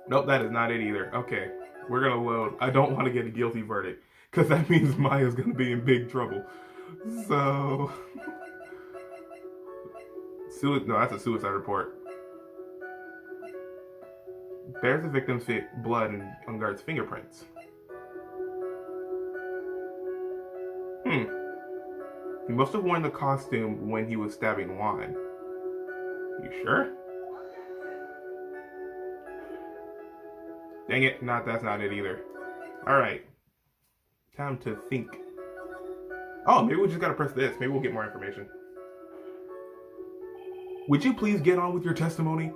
Speaker 2: Nope, that is not it either. Okay, we're gonna load. I don't want to get a guilty verdict, because that means Maya's gonna be in big trouble. So... no, that's a suicide report. Bears the victim's blood and unguard's fingerprints. He must have worn the costume when he was stabbing Juan. You sure? Dang it, that's not it either. Alright. Time to think. Oh, maybe we just gotta press this. Maybe we'll get more information. Would you please get on with your testimony?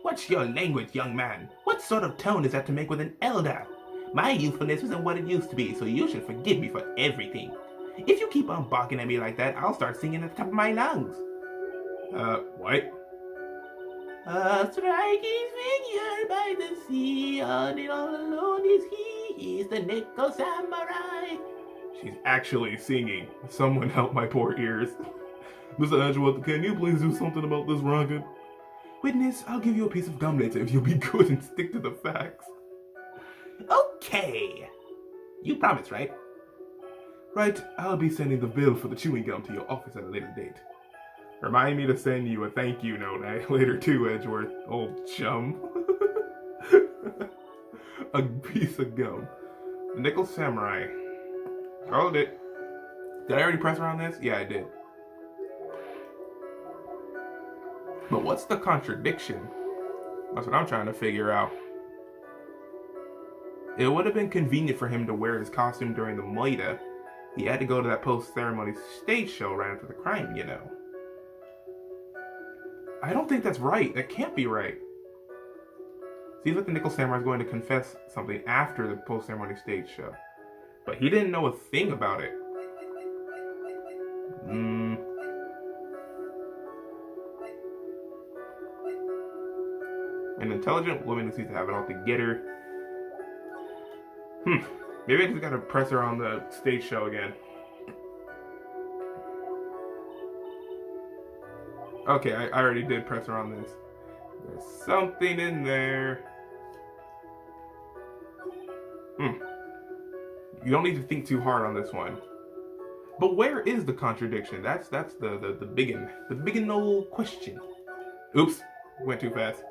Speaker 3: What's your language, young man? What sort of tone is that to make with an elder? My youthfulness isn't what it used to be, so you should forgive me for everything. If you keep on barking at me like that, I'll start singing at the top of my lungs.
Speaker 2: What?
Speaker 3: A striking figure by the sea, on it all alone is he. He's the nickel samurai.
Speaker 2: She's actually singing. Someone help my poor ears. Mr. Angela, can you please do something about this racket? Witness, I'll give you a piece of gum later if you'll be good and stick to the facts.
Speaker 3: Okay. You promise, right?
Speaker 2: Right, I'll be sending the bill for the chewing gum to your office at a later date. Remind me to send you a thank you note later too, Edgeworth, old chum. A piece of gum. The Nickel Samurai. Hold it. Did I already press her on this? Yeah, I did. But what's the contradiction? That's what I'm trying to figure out. It would have been convenient for him to wear his costume during the moida. He had to go to that post-ceremony stage show right after the crime, you know. I don't think that's right. That can't be right. Seems like the Nickel Samurai is going to confess something after the post-ceremony stage show. But he didn't know a thing about it. An intelligent woman who seems to have it all together. Maybe I just gotta press her on the stage show again. Okay, I already did press her on this. There's something in there. You don't need to think too hard on this one. But where is the contradiction? That's the biggin old question. Oops, went too fast.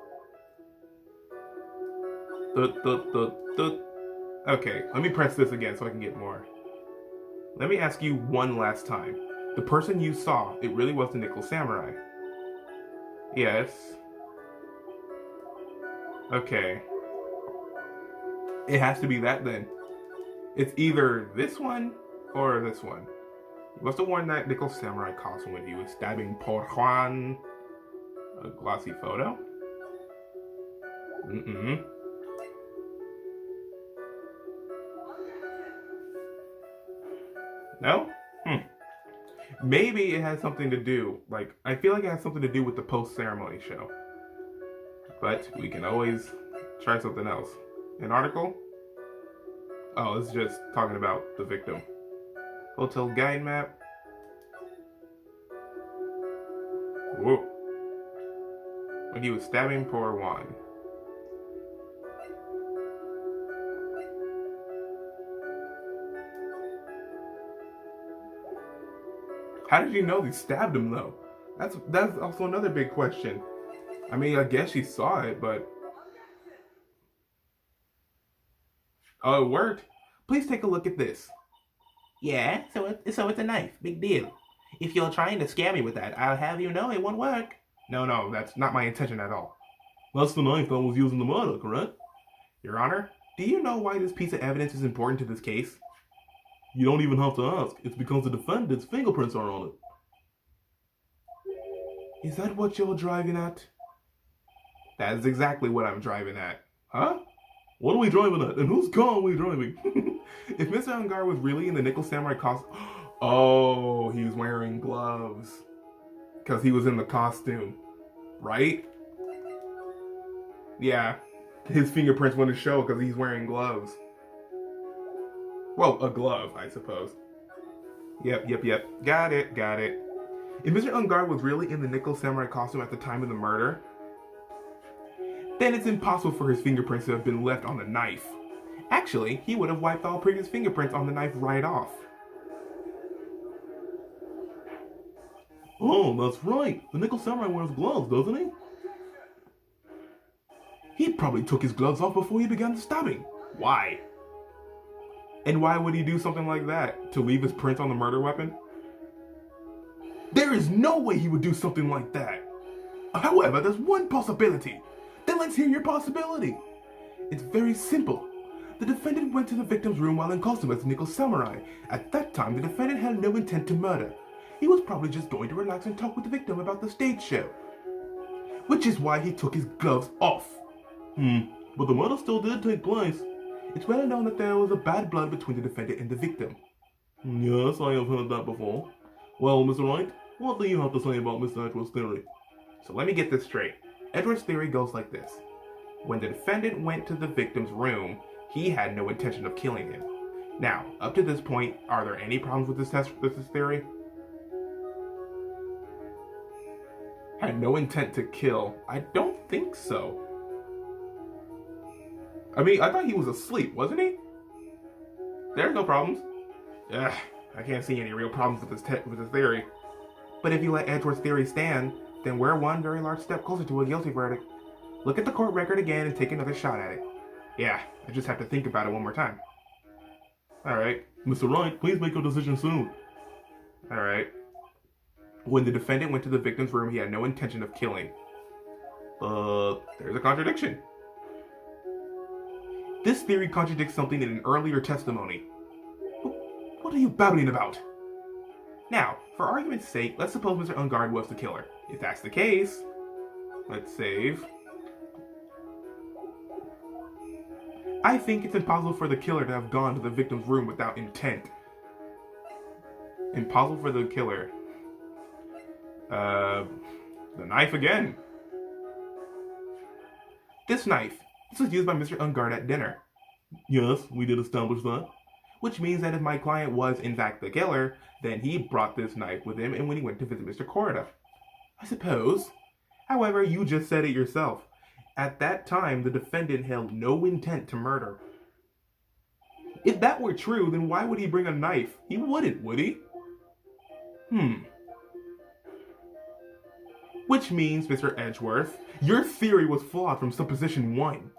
Speaker 2: Okay, let me press this again so I can get more. Let me ask you one last time. The person you saw, it really was the Nickel Samurai. Yes. Okay. It has to be that then. It's either this one or this one. He must have worn that Nickel Samurai costume when he was stabbing poor Juan. A glossy photo? No? Maybe it has something to do, like, I feel like it has something to do with the post-ceremony show. But we can always try something else.
Speaker 1: An article? Oh, it's just talking about the victim. Hotel guide map. Whoa. When he was stabbing poor Juan. How did you know he stabbed him though? That's also another big question. I mean, I guess she saw it, but oh, it worked. Please take a look at this.
Speaker 3: Yeah, so it's a knife. Big deal. If you're trying to scare me with that, I'll have you know it won't work.
Speaker 1: No, that's not my intention at all.
Speaker 5: That's the knife that was used in the murder, correct?
Speaker 1: Your Honor, do you know why this piece of evidence is important to this case?
Speaker 5: You don't even have to ask. It's because the defendant's fingerprints are on it.
Speaker 1: Is that what you're driving at? That is exactly what I'm driving at. Huh?
Speaker 5: What are we driving at? And whose car are we driving?
Speaker 1: If Mr. Ungar was really in the Nickel Samurai costume... Oh, he was wearing gloves. Because he was in the costume. Right? Yeah. His fingerprints wouldn't show because he's wearing gloves. Well, a glove, I suppose. Yep. Got it. If Mr. Ungar was really in the Nickel Samurai costume at the time of the murder, then it's impossible for his fingerprints to have been left on the knife. Actually, he would have wiped all previous fingerprints on the knife right off.
Speaker 5: Oh, that's right. The Nickel Samurai wears gloves, doesn't he?
Speaker 1: He probably took his gloves off before he began the stabbing. Why? And why would he do something like that? To leave his prints on the murder weapon? There is no way he would do something like that. However, there's one possibility. Then let's hear your possibility. It's very simple. The defendant went to the victim's room while in costume as Nickel Samurai. At that time, the defendant had no intent to murder. He was probably just going to relax and talk with the victim about the stage show. Which is why he took his gloves off.
Speaker 5: But the murder still did take place.
Speaker 1: It's well known that there was a bad blood between the defendant and the victim.
Speaker 5: Yes, I have heard that before. Well, Mr. Wright, what do you have to say about Mr. Edwards' theory?
Speaker 1: So let me get this straight. Edward's theory goes like this. When the defendant went to the victim's room, he had no intention of killing him. Now, up to this point, are there any problems with this theory? Had no intent to kill. I don't think so. I mean, I thought he was asleep, wasn't he? There's no problems. Ugh, I can't see any real problems with this theory. But if you let Edward's theory stand, then we're one very large step closer to a guilty verdict. Look at the court record again and take another shot at it. Yeah, I just have to think about it one more time. Alright.
Speaker 5: Mr. Wright, please make your decision soon.
Speaker 1: Alright. When the defendant went to the victim's room, he had no intention of killing. There's a contradiction. This theory contradicts something in an earlier testimony. What are you babbling about? Now, for argument's sake, let's suppose Mr. Ungard was the killer. If that's the case, let's save. I think it's impossible for the killer to have gone to the victim's room without intent. Impossible for the killer. The knife again. This knife. This was used by Mr. Ungard at dinner.
Speaker 5: Yes, we did establish that.
Speaker 1: Which means that if my client was in fact the killer, then he brought this knife with him and when he went to visit Mr. Corda. I suppose. However, you just said it yourself. At that time, the defendant held no intent to murder. If that were true, then why would he bring a knife? He wouldn't, would he? Which means, Mr. Edgeworth, your theory was flawed from supposition 1.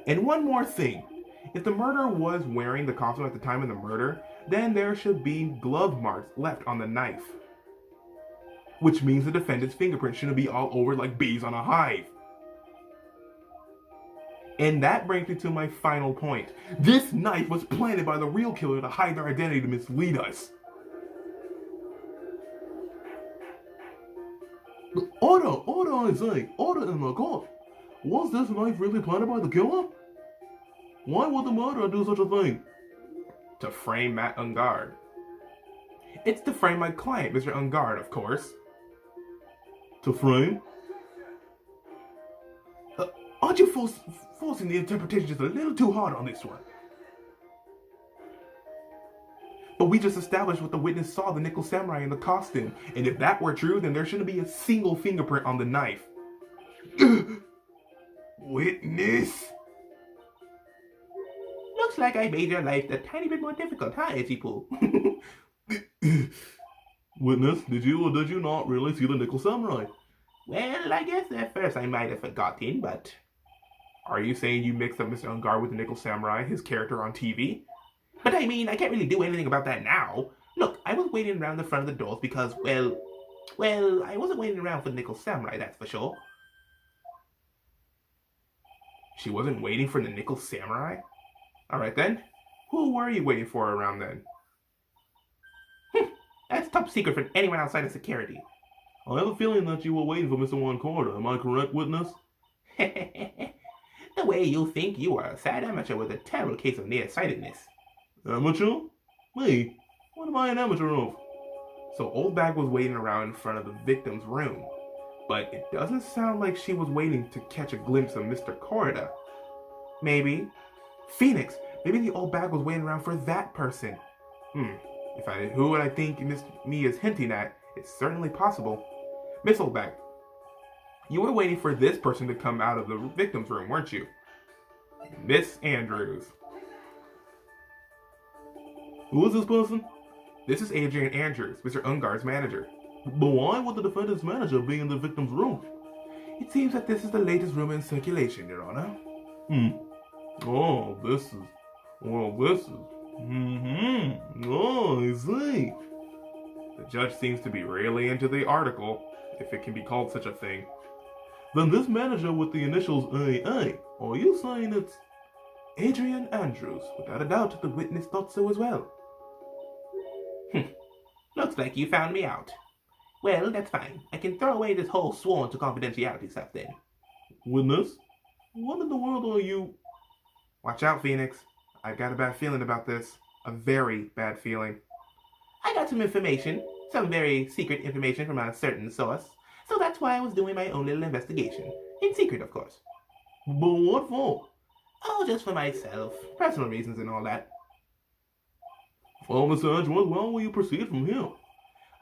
Speaker 1: And one more thing. If the murderer was wearing the costume at the time of the murder, then there should be glove marks left on the knife. Which means the defendant's fingerprints shouldn't be all over like bees on a hive. And that brings me to my final point. This knife was planted by the real killer to hide their identity to mislead us.
Speaker 5: Order, I say, order in the court. Was this knife really planted by the killer? Why would the murderer do such a thing?
Speaker 1: To frame Matt Ungard. It's to frame my client, Mr. Ungard, of course.
Speaker 5: To frame? Aren't you forcing the interpretation just a little too hard on this one?
Speaker 1: But we just established what the witness saw, the nickel samurai in the costume. And if that were true, then there shouldn't be a single fingerprint on the knife.
Speaker 5: Witness?
Speaker 3: Looks like I made your life a tiny bit more difficult, huh, Itchy Poo?
Speaker 5: Witness, did you or did you not really see the nickel samurai?
Speaker 3: Well, I guess at first I might have forgotten, but...
Speaker 1: Are you saying you mixed up Mr. Ungar with the nickel samurai, his character on TV?
Speaker 3: But I mean, I can't really do anything about that now. Look, I was waiting around the front of the doors because, well, I wasn't waiting around for the nickel samurai, that's for sure.
Speaker 1: She wasn't waiting for the nickel samurai? Alright then. Who were you waiting for around then?
Speaker 3: That's top secret for anyone outside of security.
Speaker 5: I have a feeling that you were waiting for Mr. One-Quarter. Am I correct, Witness?
Speaker 3: The way you think, you are a sad amateur with a terrible case of nearsightedness.
Speaker 5: Amateur? Me? What am I an amateur of?
Speaker 1: So Old Bag was waiting around in front of the victim's room. But it doesn't sound like she was waiting to catch a glimpse of Mr. Corda. Maybe. Phoenix! Maybe the Old Bag was waiting around for that person. Who would I think Miss Me is hinting at? It's certainly possible. Miss Old Bag, you were waiting for this person to come out of the victim's room, weren't you? Miss Andrews.
Speaker 5: Who is this person?
Speaker 1: This is Adrian Andrews, Mr. Ungar's manager.
Speaker 5: But why would the defendant's manager be in the victim's room?
Speaker 1: It seems that this is the latest room in circulation, Your Honor.
Speaker 5: Oh, this is... Oh, I see.
Speaker 1: The judge seems to be really into the article, if it can be called such a thing.
Speaker 5: Then this manager with the initials AA, are you saying it's...
Speaker 1: Adrian Andrews? Without a doubt, the witness thought so as well.
Speaker 3: Looks like you found me out. Well, that's fine. I can throw away this whole sworn to confidentiality stuff then.
Speaker 5: Witness? What in the world are you...
Speaker 1: Watch out, Phoenix. I've got a bad feeling about this. A very bad feeling.
Speaker 3: I got some information, some very secret information from a certain source, so that's why I was doing my own little investigation. In secret, of course.
Speaker 5: But what for?
Speaker 3: Oh, just for myself. Personal reasons and all that.
Speaker 5: Well, Mr. Edgeworth, well, will you proceed from here?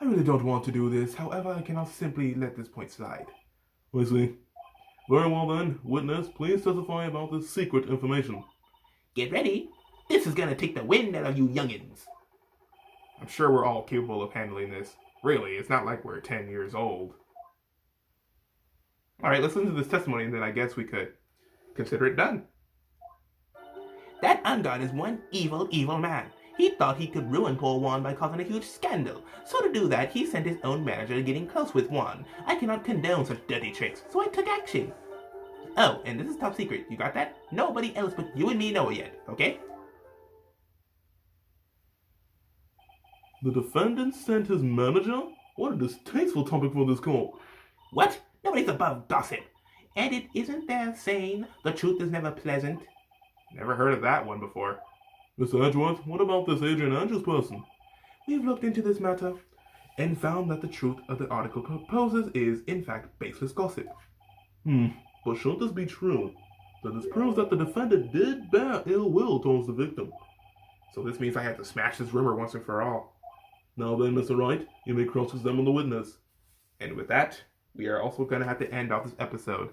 Speaker 1: I really don't want to do this. However, I cannot simply let this point slide.
Speaker 5: I see. Very well then, witness, please testify about this secret information.
Speaker 3: Get ready. This is gonna take the wind out of you youngins.
Speaker 1: I'm sure we're all capable of handling this. Really, it's not like we're 10 years old. Alright, let's listen to this testimony and then I guess we could consider it done.
Speaker 3: That Ungard is one evil, evil man. He thought he could ruin poor Juan by causing a huge scandal. So to do that, he sent his own manager getting close with Juan. I cannot condone such dirty tricks, so I took action. Oh, and this is top secret. You got that? Nobody else but you and me know it yet, okay?
Speaker 5: The defendant sent his manager? What a distasteful topic for this court.
Speaker 3: What? Nobody's above gossip. And it isn't their saying the truth is never pleasant.
Speaker 1: Never heard of that one before.
Speaker 5: Mr. Edgeworth, what about this Adrian Andrews person?
Speaker 1: We've looked into this matter and found that the truth of the article proposes is, in fact, baseless gossip.
Speaker 5: But shouldn't this be true? Then this proves that the defendant did bear ill will towards the victim.
Speaker 1: So this means I have to smash this rumor once and for all.
Speaker 5: Now then, Mr. Wright, you may cross-examine the witness.
Speaker 1: And with that, we are also going to have to end off this episode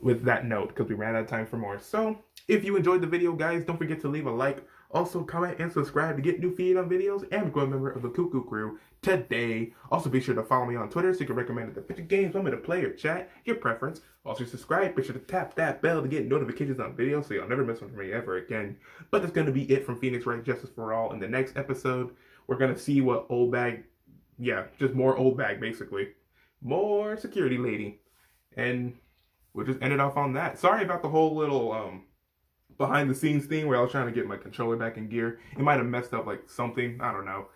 Speaker 1: with that note because we ran out of time for more. So, if you enjoyed the video, guys, don't forget to leave a like. Also, comment and subscribe to get new feed on videos and become a member of the Cuckoo Crew today. Also, be sure to follow me on Twitter so you can recommend the future games want me to play or chat, your preference. Also, subscribe. Be sure to tap that bell to get notifications on videos so you'll never miss one from me ever again. But that's going to be it from Phoenix Wright Justice for All. In the next episode, we're going to see what Old Bag, just more Old Bag, basically. More security lady. And we'll just end it off on that. Sorry about the whole little behind the scenes thing where I was trying to get my controller back in gear. It might have messed up like something. I don't know.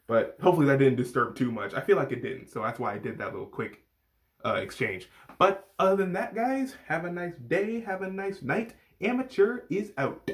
Speaker 1: But hopefully that didn't disturb too much. I feel like it didn't. So that's why I did that little quick exchange. But other than that, guys, have a nice day. Have a nice night. Amateur is out.